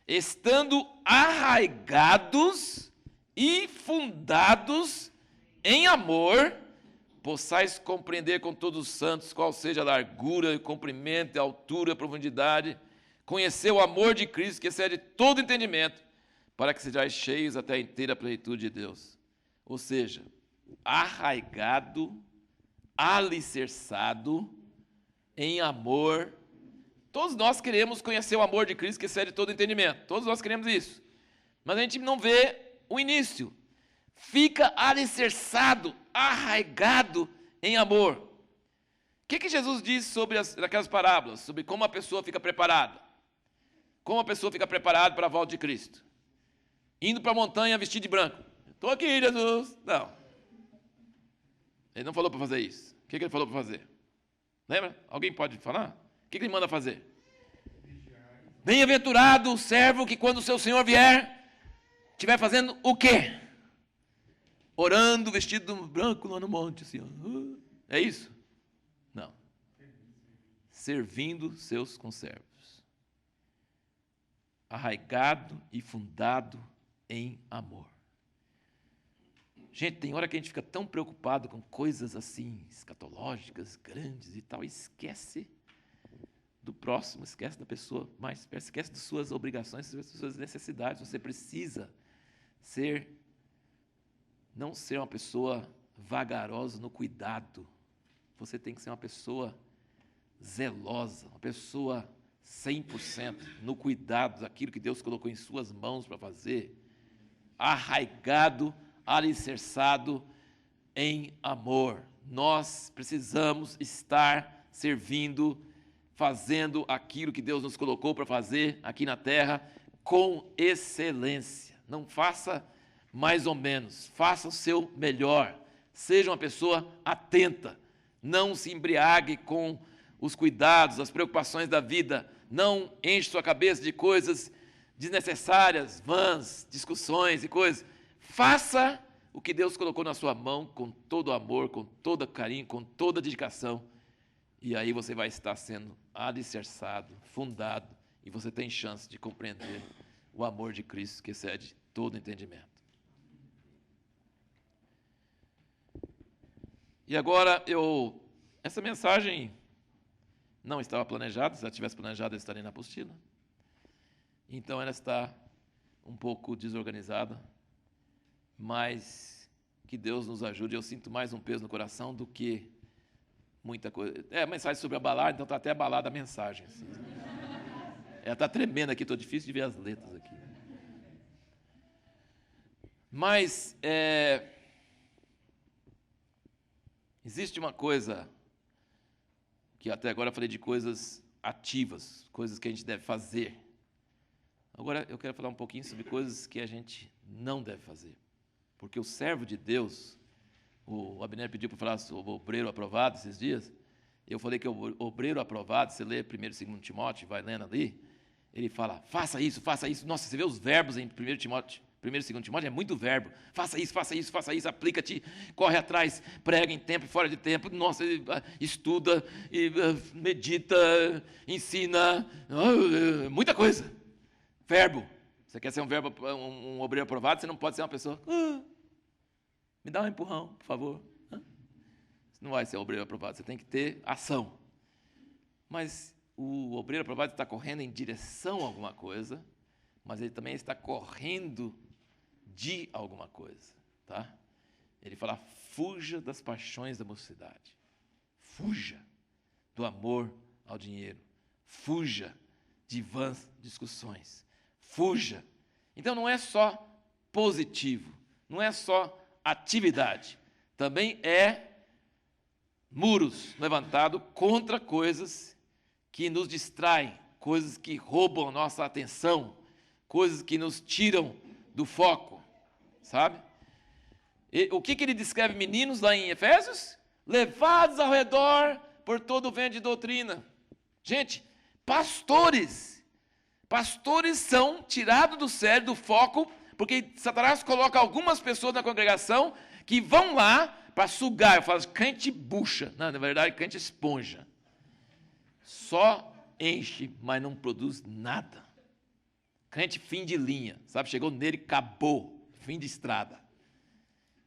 estando arraigados e fundados em amor, possais compreender com todos os santos qual seja a largura, o comprimento, a altura, a profundidade, conhecer o amor de Cristo que excede todo entendimento, para que sejais cheios até a inteira plenitude de Deus. Ou seja, arraigado, alicerçado em amor. Todos nós queremos conhecer o amor de Cristo que excede todo entendimento. Todos nós queremos isso. Mas a gente não vê o início. Fica alicerçado, arraigado em amor. O que Jesus disse sobre aquelas parábolas? Sobre como a pessoa fica preparada. Como a pessoa fica preparada para a volta de Cristo. Indo para a montanha vestido de branco. Estou aqui, Jesus. Não. Ele não falou para fazer isso. O que ele falou para fazer? Lembra? Alguém pode falar? O que ele manda fazer? Bem-aventurado o servo que quando o seu Senhor vier, estiver fazendo o quê? Orando, vestido de branco lá no monte. Assim, é isso? Não. Servindo seus conservos. Arraigado e fundado em amor. Gente, tem hora que a gente fica tão preocupado com coisas assim, escatológicas, grandes e tal, e esquece do próximo, esquece da pessoa mais perto, esquece de suas obrigações, das suas necessidades. Você precisa não ser uma pessoa vagarosa no cuidado. Você tem que ser uma pessoa zelosa, uma pessoa 100% no cuidado daquilo que Deus colocou em suas mãos para fazer. Arraigado, alicerçado em amor. Nós precisamos estar servindo, fazendo aquilo que Deus nos colocou para fazer aqui na terra com excelência. Não faça mais ou menos, faça o seu melhor. Seja uma pessoa atenta, não se embriague com os cuidados, as preocupações da vida, não enche sua cabeça de coisas desnecessárias, vãs, discussões e coisas. Faça o que Deus colocou na sua mão com todo amor, com todo carinho, com toda dedicação. E aí você vai estar sendo alicerçado, fundado, e você tem chance de compreender o amor de Cristo que excede todo entendimento. E agora, essa mensagem não estava planejada, se ela tivesse planejada, ela estaria na apostila. Então, ela está um pouco desorganizada, mas que Deus nos ajude. Eu sinto mais um peso no coração do que muita coisa. É a mensagem sobre abalar, então está até abalada a mensagem. Assim. Ela está tremendo aqui, estou difícil de ver as letras aqui. Mas, existe uma coisa, que até agora eu falei de coisas ativas, coisas que a gente deve fazer. Agora eu quero falar um pouquinho sobre coisas que a gente não deve fazer. Porque o servo de Deus, o Abner pediu para falar sobre o obreiro aprovado esses dias. Eu falei que o obreiro aprovado, você lê 1º e 2º Timóteo, vai lendo ali, ele fala, faça isso, faça isso. Nossa, você vê os verbos em 1º Timóteo, 1º e 2º Timóteo, é muito verbo. Faça isso, faça isso, faça isso, aplica-te, corre atrás, prega em tempo e fora de tempo. Nossa, estuda, medita, ensina, muita coisa. Verbo. Você quer ser um obreiro aprovado, você não pode ser uma pessoa, me dá um empurrão, por favor. Você não vai ser obreiro aprovado, você tem que ter ação. Mas o obreiro aprovado está correndo em direção a alguma coisa, mas ele também está correndo de alguma coisa, tá? Ele fala, fuja das paixões da mocidade. Fuja do amor ao dinheiro. Fuja de vãs discussões. Fuja. Então não é só positivo, não é só atividade, também é muros levantados contra coisas que nos distraem, coisas que roubam a nossa atenção, coisas que nos tiram do foco, sabe? E o que ele descreve, meninos, lá em Efésios? Levados ao redor por todo o vento de doutrina. Gente, pastores são tirados do sério, do foco, porque Satanás coloca algumas pessoas na congregação que vão lá para sugar. Eu falo, crente bucha. Não, na verdade, crente esponja. Só enche, mas não produz nada. Crente fim de linha, sabe? Chegou nele, acabou, fim de estrada.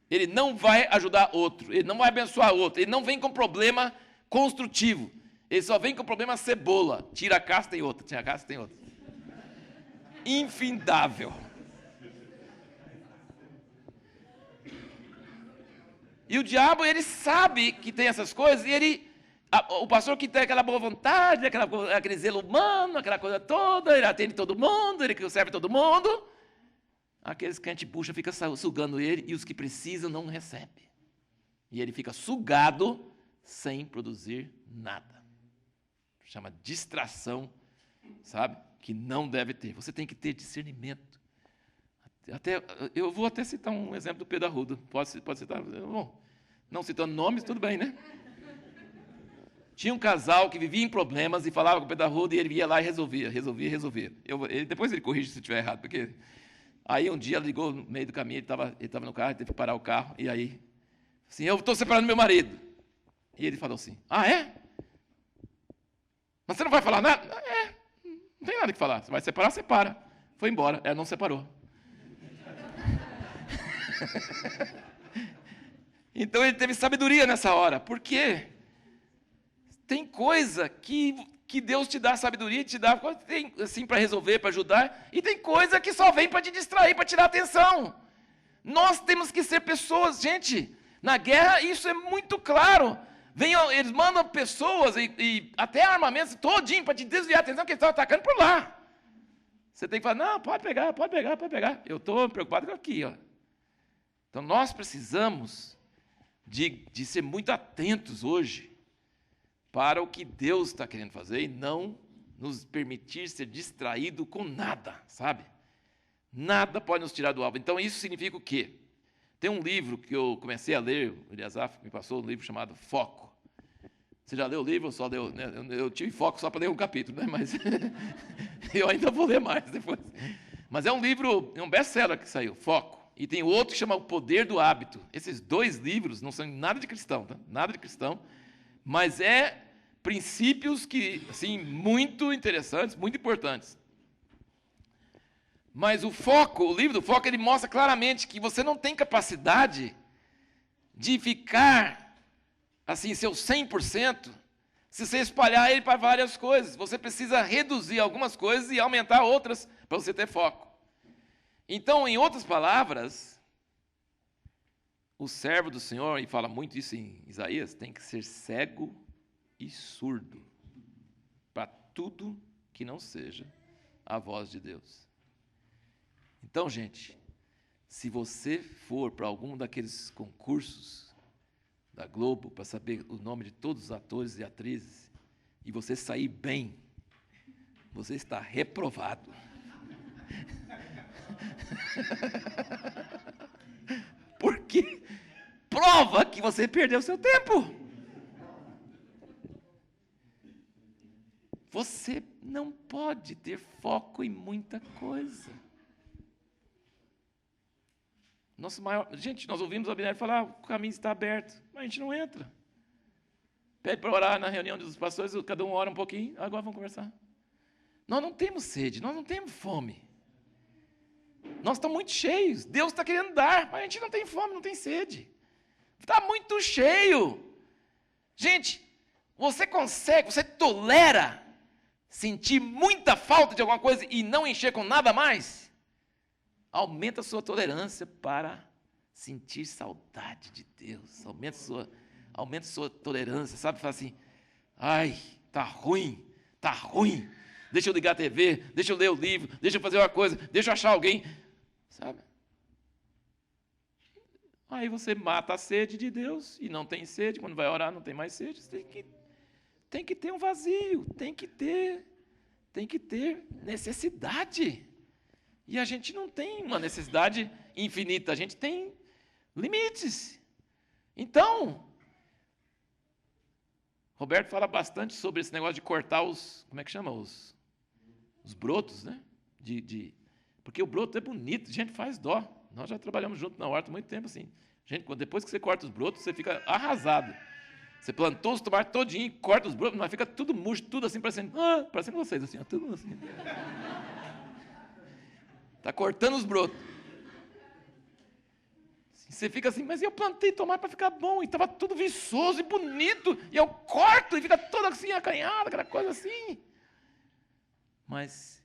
Ele não vai ajudar outro, ele não vai abençoar outro, ele não vem com problema construtivo, ele só vem com problema cebola. Tira a casca, tem outra, tira a casca, tem outra. Infindável. E o diabo, ele sabe que tem essas coisas, e o pastor que tem aquela boa vontade, aquele zelo humano, aquela coisa toda, ele atende todo mundo, ele serve todo mundo, aqueles crentes bucha ficam sugando ele, e os que precisam não recebem. E ele fica sugado sem produzir nada. Chama distração, sabe? Que não deve ter. Você tem que ter discernimento. Eu vou até citar um exemplo do Pedro Arruda. Pode citar? Bom, não citando nomes, tudo bem, né? Tinha um casal que vivia em problemas e falava com o Pedro Arruda e ele ia lá e resolvia. Depois ele corrige se estiver errado, porque aí um dia ligou no meio do caminho, ele estava no carro, teve que parar o carro, e aí, assim, eu estou separando meu marido. E ele falou assim, é? Mas você não vai falar nada? Não tem nada que falar. Você vai separar, separa. Foi embora. Ela não separou. Então ele teve sabedoria nessa hora. Por quê? Tem coisa que Deus te dá sabedoria, te dá assim para resolver, para ajudar, e tem coisa que só vem para te distrair, para tirar a atenção. Nós temos que ser pessoas, gente. Na guerra isso é muito claro. Eles mandam pessoas e até armamentos todinho para te desviar a atenção, que eles estão atacando por lá. Você tem que falar, não, pode pegar. Eu estou preocupado com aqui. Ó. Então, nós precisamos de ser muito atentos hoje, para o que Deus está querendo fazer e não nos permitir ser distraído com nada, sabe? Nada pode nos tirar do alvo. Então, isso significa o quê? Tem um livro que eu comecei a ler, o Eliasaf me passou um livro chamado Foco. Você já leu o livro ou só leu? Né? Eu tive foco só para ler um capítulo, né? Mas eu ainda vou ler mais depois. Mas é um livro, é um best-seller que saiu, Foco. E tem outro que chama O Poder do Hábito. Esses dois livros não são nada de cristão, tá? Nada de cristão, mas é princípios que, assim, muito interessantes, muito importantes. Mas o Foco, o livro do Foco, ele mostra claramente que você não tem capacidade de ficar, assim, seu 100%, se você espalhar ele para várias coisas. Você precisa reduzir algumas coisas e aumentar outras para você ter foco. Então, em outras palavras, o servo do Senhor, e fala muito isso em Isaías, tem que ser cego e surdo para tudo que não seja a voz de Deus. Então, gente, se você for para algum daqueles concursos da Globo para saber o nome de todos os atores e atrizes e você sair bem, você está reprovado. Porque prova que você perdeu seu tempo. Você não pode ter foco em muita coisa. Gente, nós ouvimos a Abineri falar, o caminho está aberto, mas a gente não entra. Pede para orar na reunião dos pastores, cada um ora um pouquinho, agora vamos conversar. Nós não temos sede, nós não temos fome. Nós estamos muito cheios, Deus está querendo dar, mas a gente não tem fome, não tem sede. Está muito cheio. Gente, você consegue, você tolera sentir muita falta de alguma coisa e não encher com nada mais? Aumenta a sua tolerância para sentir saudade de Deus. Aumenta a sua tolerância, sabe? Fala assim, ai, tá ruim. Deixa eu ligar a TV, deixa eu ler o livro, deixa eu fazer uma coisa, deixa eu achar alguém, sabe? Aí você mata a sede de Deus e não tem sede. Quando vai orar, não tem mais sede. Você tem que ter um vazio, tem que ter necessidade. E a gente não tem uma necessidade infinita, a gente tem limites. Então, Roberto fala bastante sobre esse negócio de cortar como é que chama? Os brotos, né? Porque o broto é bonito, a gente faz dó. Nós já trabalhamos junto na horta há muito tempo assim. Gente, depois que você corta os brotos, você fica arrasado. Você plantou os tomates todinho, corta os brotos, mas fica tudo murcho, tudo assim, parecendo vocês, assim, tudo assim. Está cortando os brotos. Você fica assim, mas eu plantei tomate para ficar bom, e estava tudo viçoso e bonito, e eu corto e fica todo assim, acanhado, aquela coisa assim. Mas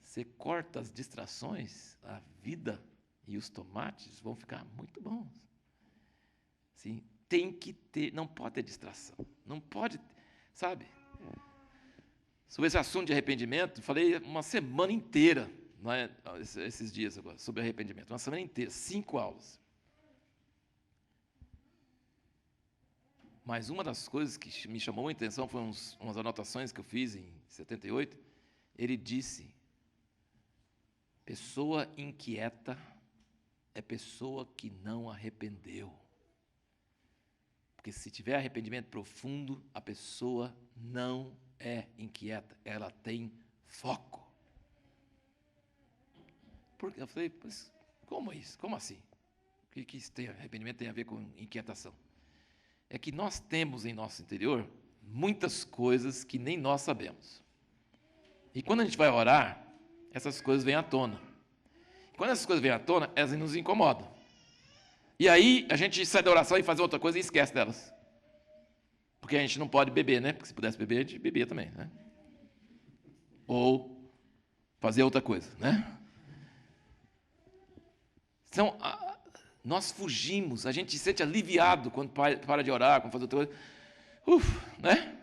você corta as distrações, a vida e os tomates vão ficar muito bons. Sim, tem que ter, não pode ter distração, não pode, sabe? Sobre esse assunto de arrependimento, falei uma semana inteira, não é, esses dias agora, sobre arrependimento, uma semana inteira, 5 aulas. Mas uma das coisas que me chamou a atenção foram umas anotações que eu fiz em 78. Ele disse, pessoa inquieta é pessoa que não arrependeu. Porque se tiver arrependimento profundo, a pessoa não é inquieta, ela tem foco. Porque eu falei, mas como isso? Como assim? O que isso tem, arrependimento tem a ver com inquietação? É que nós temos em nosso interior muitas coisas que nem nós sabemos. E quando a gente vai orar, essas coisas vêm à tona. E quando essas coisas vêm à tona, elas nos incomodam. E aí a gente sai da oração e faz outra coisa e esquece delas. Porque a gente não pode beber, né? Porque se pudesse beber, a gente bebia também, né? Ou fazer outra coisa, né? Então, nós fugimos, a gente se sente aliviado quando para de orar, quando faz outra coisa. Né?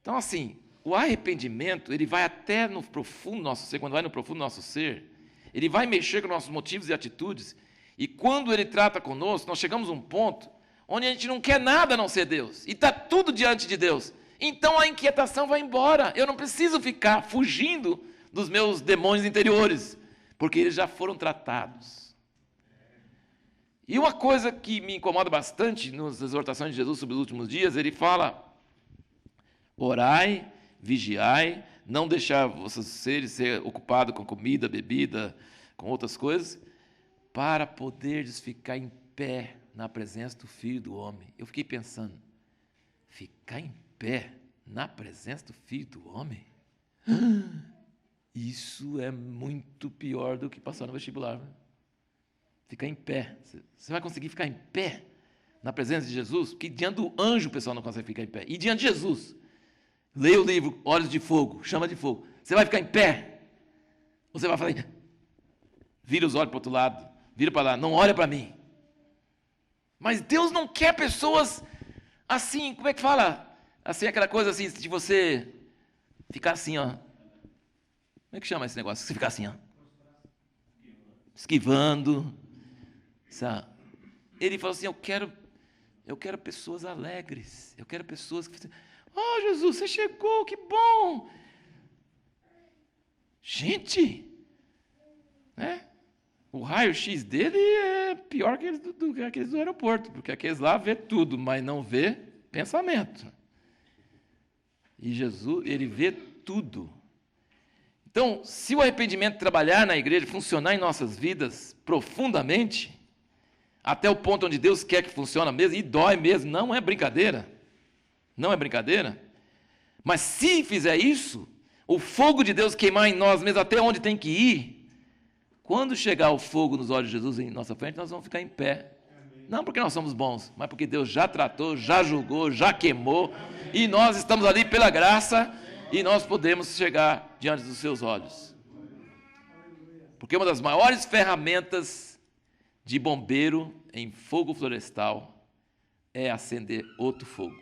Então, assim, o arrependimento, ele vai até no profundo do nosso ser, quando vai no profundo do nosso ser, ele vai mexer com nossos motivos e atitudes, e quando ele trata conosco, nós chegamos a um ponto onde a gente não quer nada a não ser Deus, e está tudo diante de Deus. Então a inquietação vai embora. Eu não preciso ficar fugindo dos meus demônios interiores, porque eles já foram tratados. E uma coisa que me incomoda bastante nas exortações de Jesus sobre os últimos dias, ele fala: orai, vigiai, não deixar vossos seres ser ocupados com comida, bebida, com outras coisas, para poderes ficar em pé na presença do Filho do Homem. Eu fiquei pensando, ficar em pé na presença do Filho do Homem? Isso é muito pior do que passar no vestibular. Ficar em pé. Você vai conseguir ficar em pé na presença de Jesus? Porque diante do anjo o pessoal não consegue ficar em pé. E diante de Jesus, leia o livro Olhos de Fogo, Chama de Fogo. Você vai ficar em pé? Ou você vai falar, vira os olhos para o outro lado, vira para lá, não olha para mim. Mas Deus não quer pessoas assim, como é que fala? Assim, aquela coisa assim, de você ficar assim, ó. Como é que chama esse negócio? Você ficar assim, ó. Esquivando. Sabe? Ele falou assim, eu quero pessoas alegres. Eu quero pessoas que... Oh, Jesus, você chegou, que bom. Gente, né? O raio-x dele é pior que aqueles do aeroporto, porque aqueles lá vê tudo, mas não vê pensamento. E Jesus, ele vê tudo. Então, se o arrependimento trabalhar na igreja, funcionar em nossas vidas profundamente, até o ponto onde Deus quer que funcione mesmo, e dói mesmo, não é brincadeira. Não é brincadeira. Mas se fizer isso, o fogo de Deus queimar em nós mesmo até onde tem que ir, quando chegar o fogo nos olhos de Jesus em nossa frente, nós vamos ficar em pé. Não porque nós somos bons, mas porque Deus já tratou, já julgou, já queimou, e nós estamos ali pela graça, e nós podemos chegar diante dos seus olhos. Porque uma das maiores ferramentas de bombeiro em fogo florestal é acender outro fogo.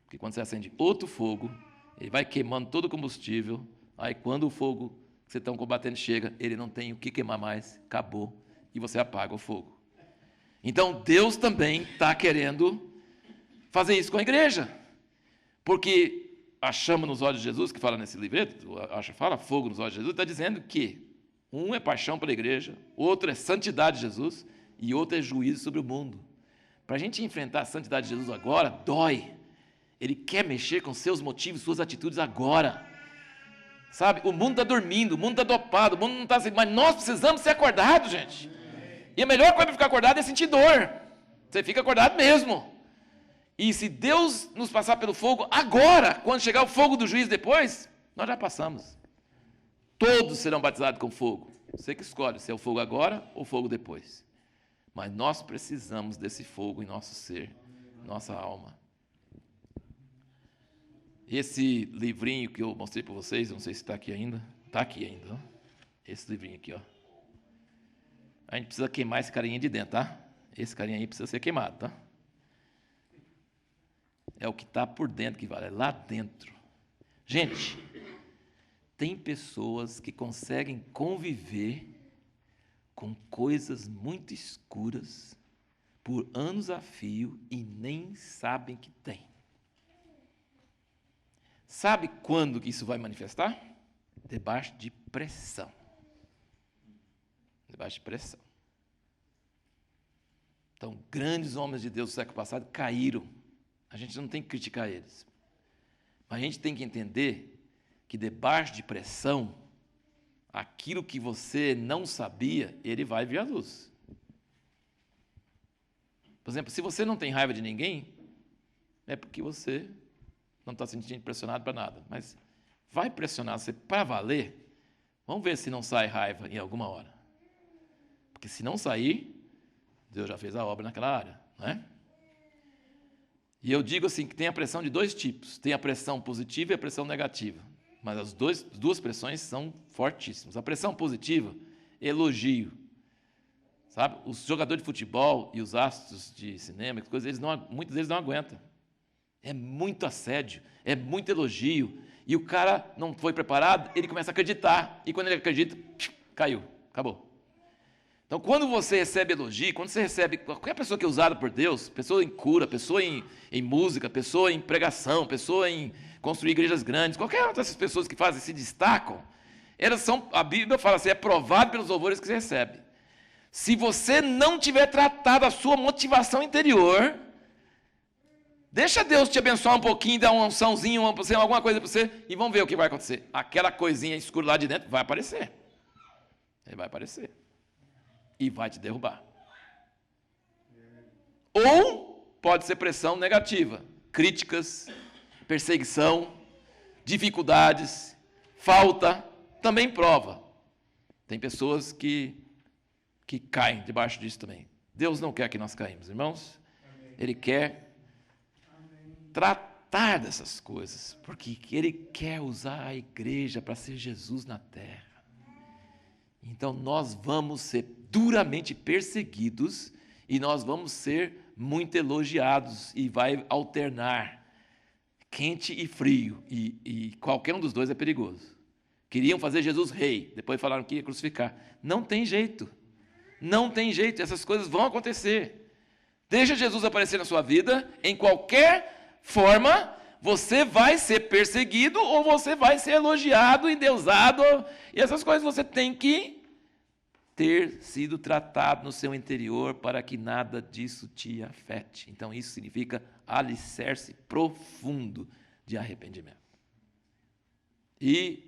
Porque quando você acende outro fogo, ele vai queimando todo o combustível, aí quando o fogo que vocês estão combatendo chega, ele não tem o que queimar mais, acabou, e você apaga o fogo. Então Deus também está querendo fazer isso com a igreja, porque a chama nos olhos de Jesus, que fala nesse livreto, fala fogo nos olhos de Jesus, está dizendo que um é paixão pela igreja, outro é santidade de Jesus, e outro é juízo sobre o mundo. Para a gente enfrentar a santidade de Jesus agora, dói. Ele quer mexer com seus motivos, suas atitudes agora. Sabe, o mundo está dormindo, o mundo está dopado, o mundo não está assim, mas nós precisamos ser acordados, gente. E a melhor coisa para ficar acordado é sentir dor. Você fica acordado mesmo. E se Deus nos passar pelo fogo agora, quando chegar o fogo do juízo depois, nós já passamos. Todos serão batizados com fogo. Você que escolhe se é o fogo agora ou o fogo depois. Mas nós precisamos desse fogo em nosso ser, nossa alma. Esse livrinho que eu mostrei para vocês, não sei se está aqui ainda. Está aqui ainda, não? Esse livrinho aqui, ó. A gente precisa queimar esse carinha de dentro, tá? Esse carinha aí precisa ser queimado, tá? É o que está por dentro que vale, é lá dentro. Gente, tem pessoas que conseguem conviver com coisas muito escuras por anos a fio e nem sabem que tem. Sabe quando que isso vai manifestar? Debaixo de pressão. Debaixo de pressão. Então, grandes homens de Deus do século passado caíram. A gente não tem que criticar eles. Mas a gente tem que entender que debaixo de pressão, aquilo que você não sabia, ele vai vir à luz. Por exemplo, se você não tem raiva de ninguém, é porque você não está se sentindo pressionado para nada. Mas vai pressionar você para valer, vamos ver se não sai raiva em alguma hora. Porque se não sair, Deus já fez a obra naquela área, não é? E eu digo assim, que tem a pressão de dois tipos. Tem a pressão positiva e a pressão negativa. Mas as duas pressões são fortíssimas. A pressão positiva, elogio. Sabe? Os jogadores de futebol e os astros de cinema, muitos deles não aguentam. É muito assédio, é muito elogio. E o cara não foi preparado, ele começa a acreditar. E quando ele acredita, caiu, acabou. Então, quando você recebe elogio, quando você recebe qualquer pessoa que é usada por Deus, pessoa em cura, pessoa em música, pessoa em pregação, pessoa em construir igrejas grandes, qualquer uma dessas pessoas que fazem, se destacam, elas são, a Bíblia fala assim, é provado pelos louvores que você recebe. Se você não tiver tratado a sua motivação interior, deixa Deus te abençoar um pouquinho, dar uma unçãozinha, alguma coisa para você, e vamos ver o que vai acontecer. Aquela coisinha escura lá de dentro vai aparecer. Ele vai aparecer. E vai te derrubar. Ou pode ser pressão negativa, críticas, perseguição, dificuldades, falta, também prova. Tem pessoas que caem debaixo disso também. Deus não quer que nós caímos, irmãos. Ele quer tratar dessas coisas, porque Ele quer usar a igreja para ser Jesus na terra. Então nós vamos ser duramente perseguidos e nós vamos ser muito elogiados e vai alternar quente e frio e qualquer um dos dois é perigoso. Queriam fazer Jesus rei, depois falaram que ia crucificar. Não tem jeito, não tem jeito, essas coisas vão acontecer. Deixa Jesus aparecer na sua vida, em qualquer forma, você vai ser perseguido ou você vai ser elogiado, endeusado, e essas coisas você tem que ter sido tratado no seu interior para que nada disso te afete. Então isso significa alicerce profundo de arrependimento. E,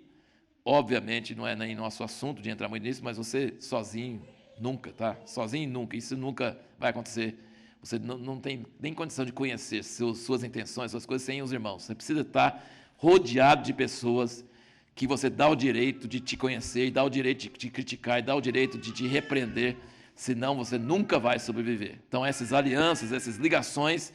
obviamente, não é nem nosso assunto de entrar muito nisso, mas você sozinho nunca, tá? Sozinho nunca, isso nunca vai acontecer. Você não tem nem condição de conhecer suas intenções, suas coisas sem os irmãos. Você precisa estar rodeado de pessoas que você dá o direito de te conhecer, e dá o direito de te criticar, e dá o direito de te repreender, senão você nunca vai sobreviver. Então, essas alianças, essas ligações,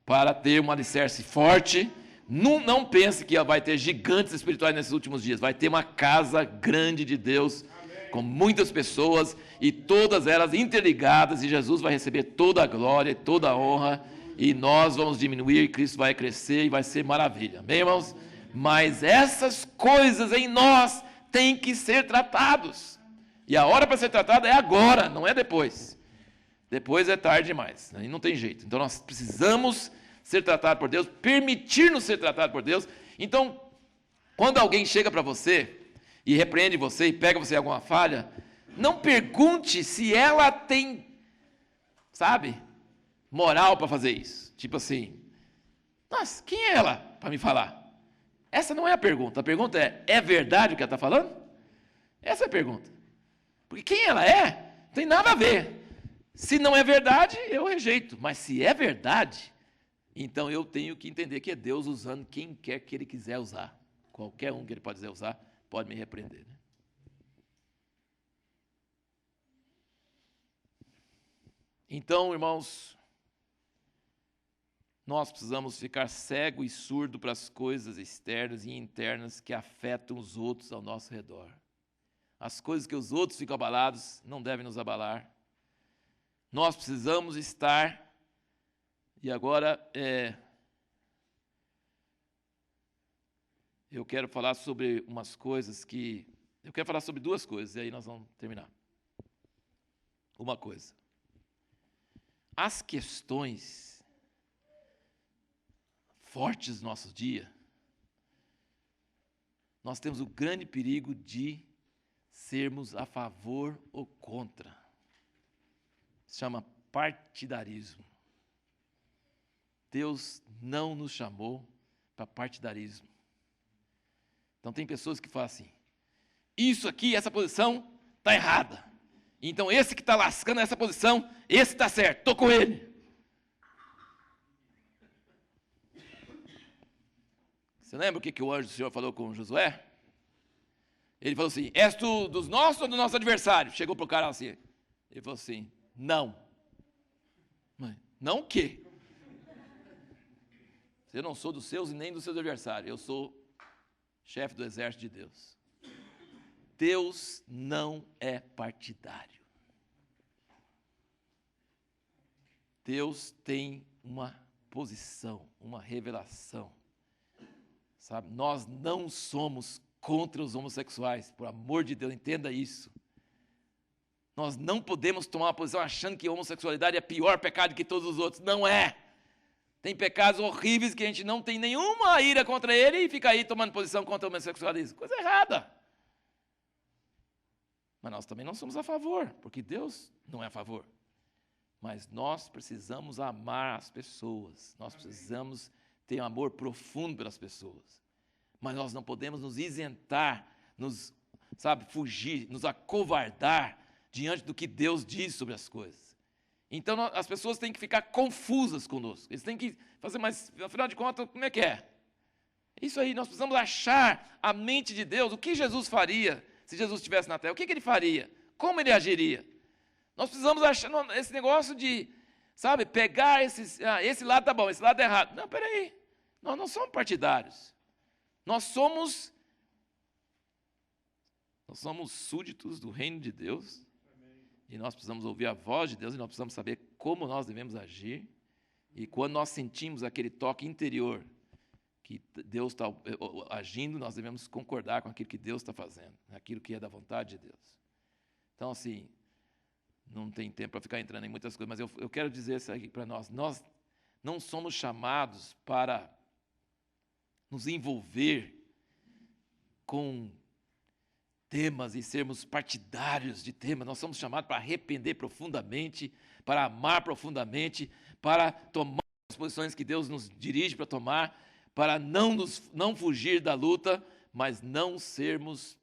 para ter um alicerce forte, não pense que vai ter gigantes espirituais nesses últimos dias, vai ter uma casa grande de Deus, com muitas pessoas, e todas elas interligadas, e Jesus vai receber toda a glória, toda a honra, e nós vamos diminuir, e Cristo vai crescer, e vai ser maravilha. Amém, irmãos? Mas essas coisas em nós têm que ser tratados. E a hora para ser tratado é agora, não é depois. Depois é tarde demais, aí não tem jeito. Então nós precisamos ser tratados por Deus, permitir-nos ser tratados por Deus. Então, quando alguém chega para você e repreende você e pega você em alguma falha, não pergunte se ela tem, sabe, moral para fazer isso. Tipo assim, nossa, quem é ela para me falar? Essa não é a pergunta. A pergunta é verdade o que ela está falando? Essa é a pergunta. Porque quem ela é, não tem nada a ver. Se não é verdade, eu rejeito. Mas se é verdade, então eu tenho que entender que é Deus usando quem quer que Ele quiser usar. Qualquer um que Ele pode usar, pode me repreender. Né? Então, irmãos, nós precisamos ficar cego e surdo para as coisas externas e internas que afetam os outros ao nosso redor. As coisas que os outros ficam abalados não devem nos abalar. Nós precisamos estar, e agora eu quero falar sobre umas coisas que... Eu quero falar sobre duas coisas, e aí nós vamos terminar. Uma coisa. As questões fortes do nosso dia, nós temos o grande perigo de sermos a favor ou contra. Se chama partidarismo. Deus não nos chamou para partidarismo. Então tem pessoas que falam assim, isso aqui, essa posição, está errada. Então esse que está lascando essa posição, esse está certo, estou com ele. Você lembra o que o anjo do Senhor falou com Josué? Ele falou assim, és tu dos nossos ou do nosso adversário? Chegou para o cara assim, ele falou assim, não. Não o quê? Eu não sou dos seus e nem dos seus adversários, eu sou chefe do exército de Deus. Deus não é partidário. Deus tem uma posição, uma revelação. Sabe? Nós não somos contra os homossexuais, por amor de Deus, entenda isso. Nós não podemos tomar uma posição achando que a homossexualidade é pior pecado que todos os outros. Não é. Tem pecados horríveis que a gente não tem nenhuma ira contra ele e fica aí tomando posição contra o homossexualismo. Coisa errada. Mas nós também não somos a favor, porque Deus não é a favor. Mas nós precisamos amar as pessoas. Nós precisamos ter um amor profundo pelas pessoas. Mas nós não podemos nos isentar, fugir, nos acovardar diante do que Deus diz sobre as coisas. Então as pessoas têm que ficar confusas conosco. Eles têm que fazer, mas afinal de contas, como é que é? Isso aí, nós precisamos achar a mente de Deus. O que Jesus faria se Jesus estivesse na terra? O que ele faria? Como ele agiria? Nós precisamos achar esse negócio de, pegar esse lado tá bom, esse lado é errado. Não, peraí. Nós não somos partidários. Nós somos súditos do reino de Deus. E nós precisamos ouvir a voz de Deus e nós precisamos saber como nós devemos agir. E quando nós sentimos aquele toque interior que Deus está agindo, nós devemos concordar com aquilo que Deus está fazendo, aquilo que é da vontade de Deus. Então, assim, não tem tempo para ficar entrando em muitas coisas, mas eu quero dizer isso aqui para nós. Nós não somos chamados para nos envolver com temas e sermos partidários de temas. Nós somos chamados para arrepender profundamente, para amar profundamente, para tomar as posições que Deus nos dirige para tomar, para não fugir da luta, mas não sermos,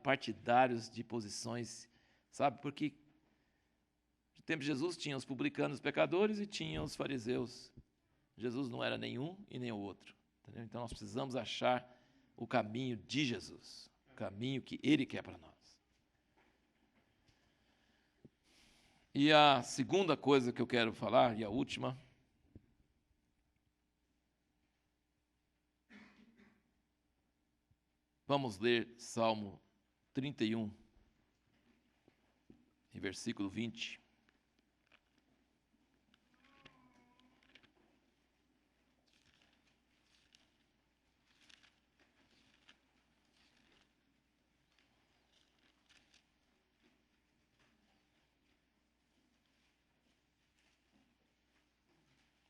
partidários de posições, porque no tempo de Jesus tinha os publicanos, os pecadores e tinha os fariseus. Jesus não era nenhum e nem o outro. Entendeu? Então nós precisamos achar o caminho de Jesus. Caminho que Ele quer para nós. E a segunda coisa que eu quero falar, e a última, vamos ler Salmo 31, em versículo 20.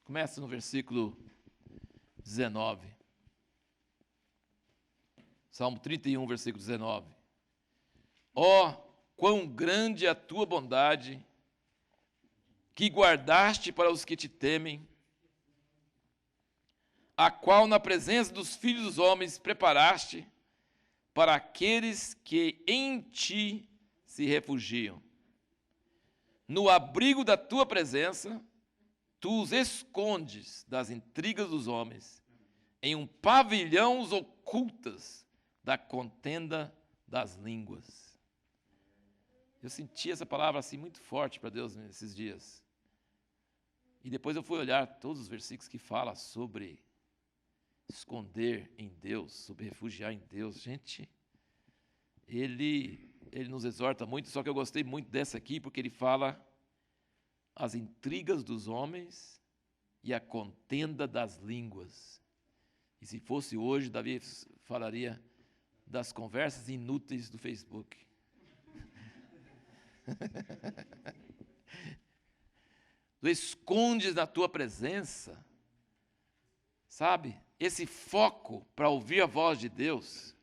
Começa no versículo 19. Salmo 31, versículo 19. Ó, quão grande é a tua bondade, que guardaste para os que te temem, a qual na presença dos filhos dos homens preparaste para aqueles que em ti se refugiam. No abrigo da tua presença, tu os escondes das intrigas dos homens, em um pavilhão os ocultas da contenda das línguas. Eu senti essa palavra assim muito forte para Deus nesses dias. E depois eu fui olhar todos os versículos que falam sobre esconder em Deus, sobre refugiar em Deus. Gente, ele nos exorta muito, só que eu gostei muito dessa aqui, porque ele fala as intrigas dos homens e a contenda das línguas. E se fosse hoje, Davi falaria das conversas inúteis do Facebook. Tu escondes na tua presença, esse foco para ouvir a voz de Deus,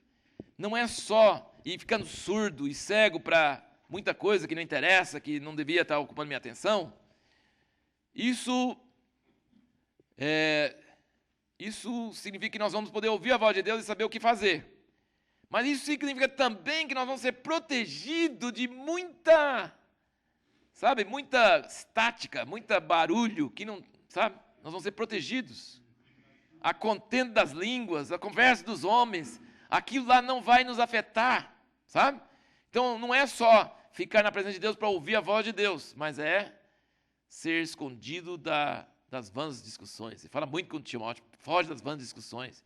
não é só ir ficando surdo e cego para muita coisa que não interessa, que não devia estar ocupando minha atenção. Isso significa que nós vamos poder ouvir a voz de Deus e saber o que fazer. Mas isso significa também que nós vamos ser protegidos de muita estática, muita barulho, que não, nós vamos ser protegidos. A contenda das línguas, a conversa dos homens, aquilo lá não vai nos afetar, Então, não é só ficar na presença de Deus para ouvir a voz de Deus, mas é ser escondido das vãs discussões. Ele fala muito com o Timóteo, foge das vãs discussões,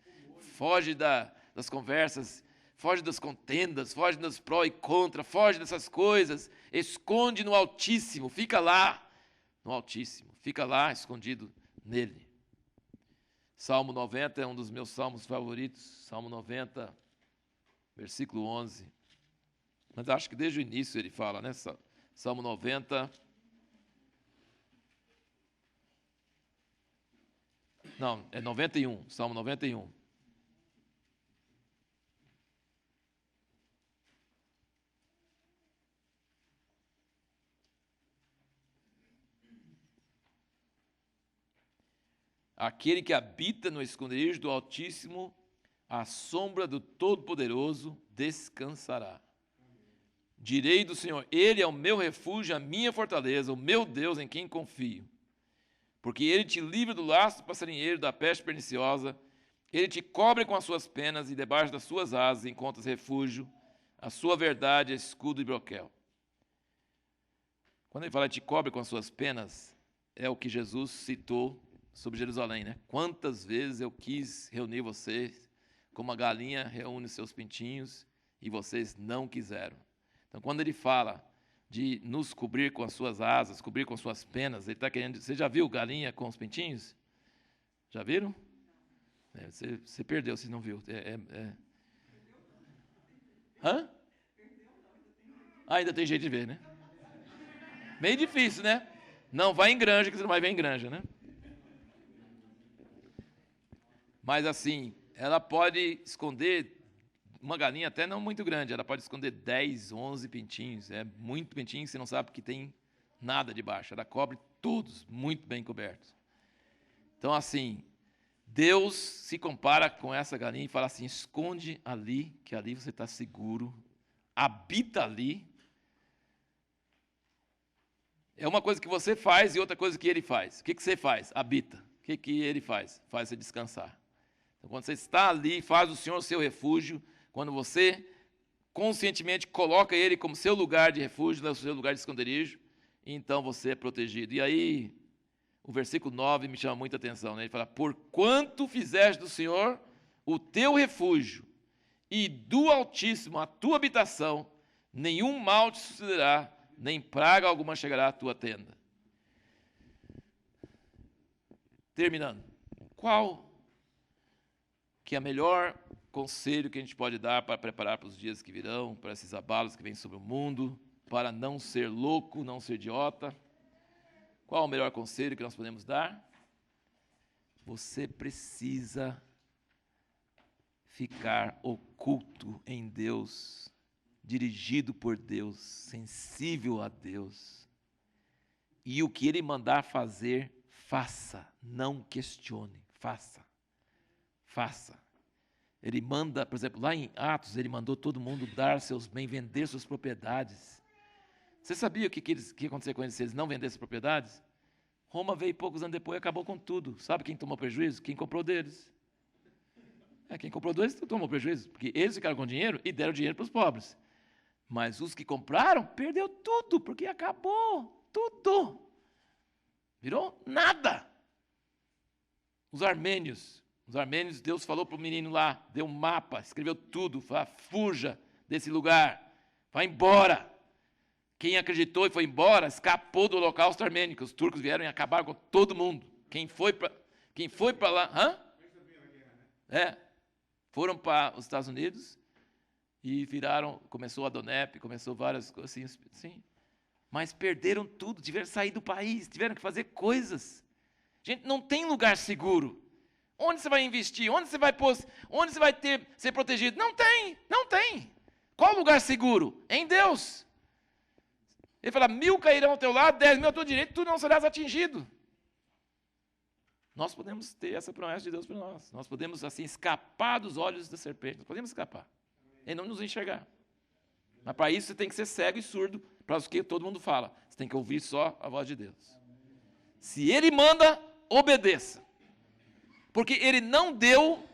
foge das conversas, foge das contendas, foge dos pró e contra, foge dessas coisas, esconde no Altíssimo, fica lá no Altíssimo, fica lá escondido nele. Salmo 90 é um dos meus salmos favoritos, Salmo 90, versículo 11. Mas acho que desde o início ele fala, né? Salmo 90. Não, é 91, Salmo 91. Aquele que habita no esconderijo do Altíssimo, à sombra do Todo-Poderoso, descansará. Direi do Senhor, Ele é o meu refúgio, a minha fortaleza, o meu Deus em quem confio. Porque Ele te livra do laço do passarinheiro, da peste perniciosa, Ele te cobre com as suas penas e debaixo das suas asas encontras refúgio, a sua verdade é escudo e broquel. Quando ele fala te cobre com as suas penas, é o que Jesus citou sobre Jerusalém, né? Quantas vezes eu quis reunir vocês, como a galinha reúne seus pintinhos, e vocês não quiseram. Então, quando ele fala de nos cobrir com as suas asas, cobrir com as suas penas, ele está querendo... Você já viu galinha com os pintinhos? Já viram? Você perdeu se não viu. Hã? Ainda tem jeito de ver, né? Meio difícil, né? Não vai em granja, que você não vai ver em granja, né? Mas assim, ela pode esconder uma galinha até não muito grande, ela pode esconder 10, 11 pintinhos. É muito pintinho, você não sabe que tem nada debaixo. Ela cobre todos, muito bem cobertos. Então assim, Deus se compara com essa galinha e fala assim, esconde ali, que ali você está seguro. Habita ali. É uma coisa que você faz e outra coisa que ele faz. O que você faz? Habita. O que ele faz? Faz você descansar. Então, quando você está ali, faz o Senhor o seu refúgio, quando você conscientemente coloca Ele como seu lugar de refúgio, seu lugar de esconderijo, então você é protegido. E aí, o versículo 9 me chama muita atenção, né? Ele fala, porquanto fizeste do Senhor o teu refúgio, e do Altíssimo a tua habitação, nenhum mal te sucederá, nem praga alguma chegará à tua tenda. Terminando, qual que é o melhor conselho que a gente pode dar para preparar para os dias que virão, para esses abalos que vêm sobre o mundo, para não ser louco, não ser idiota? Qual o melhor conselho que nós podemos dar? Você precisa ficar oculto em Deus, dirigido por Deus, sensível a Deus. E o que Ele mandar fazer, faça, não questione, faça. Faça. Ele manda, por exemplo, lá em Atos, ele mandou todo mundo dar seus bens, vender suas propriedades. Você sabia o que ia acontecer com eles se eles não vendessem propriedades? Roma veio poucos anos depois e acabou com tudo. Sabe quem tomou prejuízo? Quem comprou deles. Quem comprou deles tomou prejuízo, porque eles ficaram com dinheiro e deram dinheiro para os pobres. Mas os que compraram, perdeu tudo, porque acabou tudo. Virou nada. Os armênios, Deus falou para o menino lá, deu um mapa, escreveu tudo, falou, fuja desse lugar, vai embora. Quem acreditou e foi embora, escapou do holocausto armênico. Os turcos vieram e acabaram com todo mundo. Quem foi para lá, foram para os Estados Unidos e começou a Donep, começou várias coisas assim. Mas perderam tudo, tiveram que sair do país, tiveram que fazer coisas. Gente, não tem lugar seguro. Onde você vai investir? Onde você vai pôr? Onde você vai ser protegido? Não tem, não tem. Qual lugar seguro? Em Deus. Ele fala, 1000 cairão ao teu lado, 10.000 ao teu direito, tu não serás atingido. Nós podemos ter essa promessa de Deus para nós. Nós podemos, assim, escapar dos olhos da serpente. Nós podemos escapar. Ele não nos enxergar. Mas para isso você tem que ser cego e surdo para o que todo mundo fala. Você tem que ouvir só a voz de Deus. Se Ele manda, obedeça. Porque Ele não deu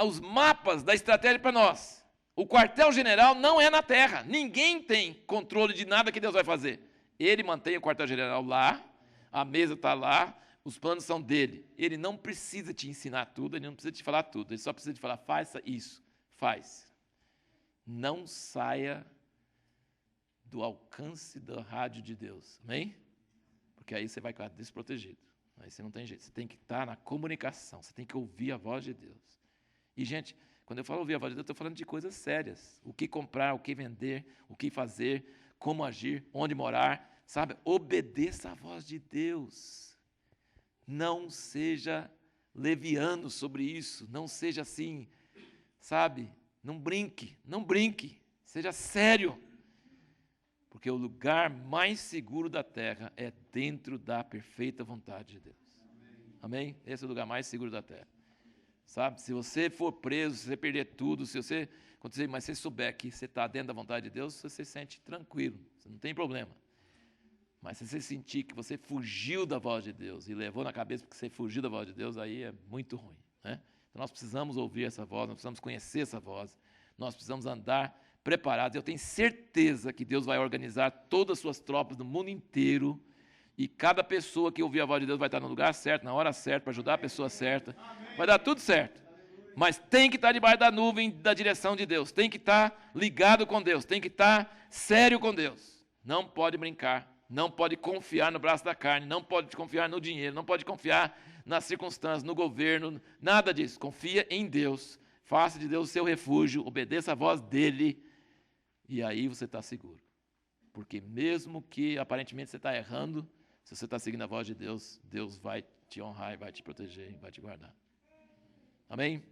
os mapas da estratégia para nós. O quartel-general não é na terra. Ninguém tem controle de nada que Deus vai fazer. Ele mantém o quartel-general lá, a mesa está lá, os planos são dele. Ele não precisa te ensinar tudo, ele não precisa te falar tudo. Ele só precisa te falar, faça isso, faz. Não saia do alcance da rádio de Deus. Amém? Porque aí você vai ficar desprotegido. Aí você não tem jeito. Você tem que estar na comunicação, você tem que ouvir a voz de Deus. E, gente, Quando eu falo ouvir a voz de Deus, eu estou falando de coisas sérias. O que comprar, o que vender, o que fazer, como agir, onde morar, sabe? Obedeça à voz de Deus. Não seja leviano sobre isso, não seja assim, sabe? Não brinque, seja sério. Porque o lugar mais seguro da terra é dentro da perfeita vontade de Deus. Amém? Esse é o lugar mais seguro da terra. Sabe? Se você for preso, se você perder tudo, mas se você souber que você está dentro da vontade de Deus, você se sente tranquilo, você não tem problema. Mas se você sentir que você fugiu da voz de Deus e levou na cabeça porque você fugiu da voz de Deus, aí é muito ruim, né? Então nós precisamos ouvir essa voz, nós precisamos conhecer essa voz, nós precisamos andar preparados. Eu tenho certeza que Deus vai organizar todas as suas tropas no mundo inteiro e cada pessoa que ouvir a voz de Deus vai estar no lugar certo, na hora certa, para ajudar a pessoa certa. Vai dar tudo certo. Mas tem que estar debaixo da nuvem da direção de Deus, tem que estar ligado com Deus, tem que estar sério com Deus. Não pode brincar. Não pode confiar no braço da carne, não pode confiar no dinheiro, não pode confiar nas circunstâncias, no governo, nada disso. Confia em Deus, faça de Deus o seu refúgio, obedeça a voz dEle, e aí você está seguro. Porque mesmo que aparentemente você está errando, se você está seguindo a voz de Deus, Deus vai te honrar e vai te proteger e vai te guardar. Amém?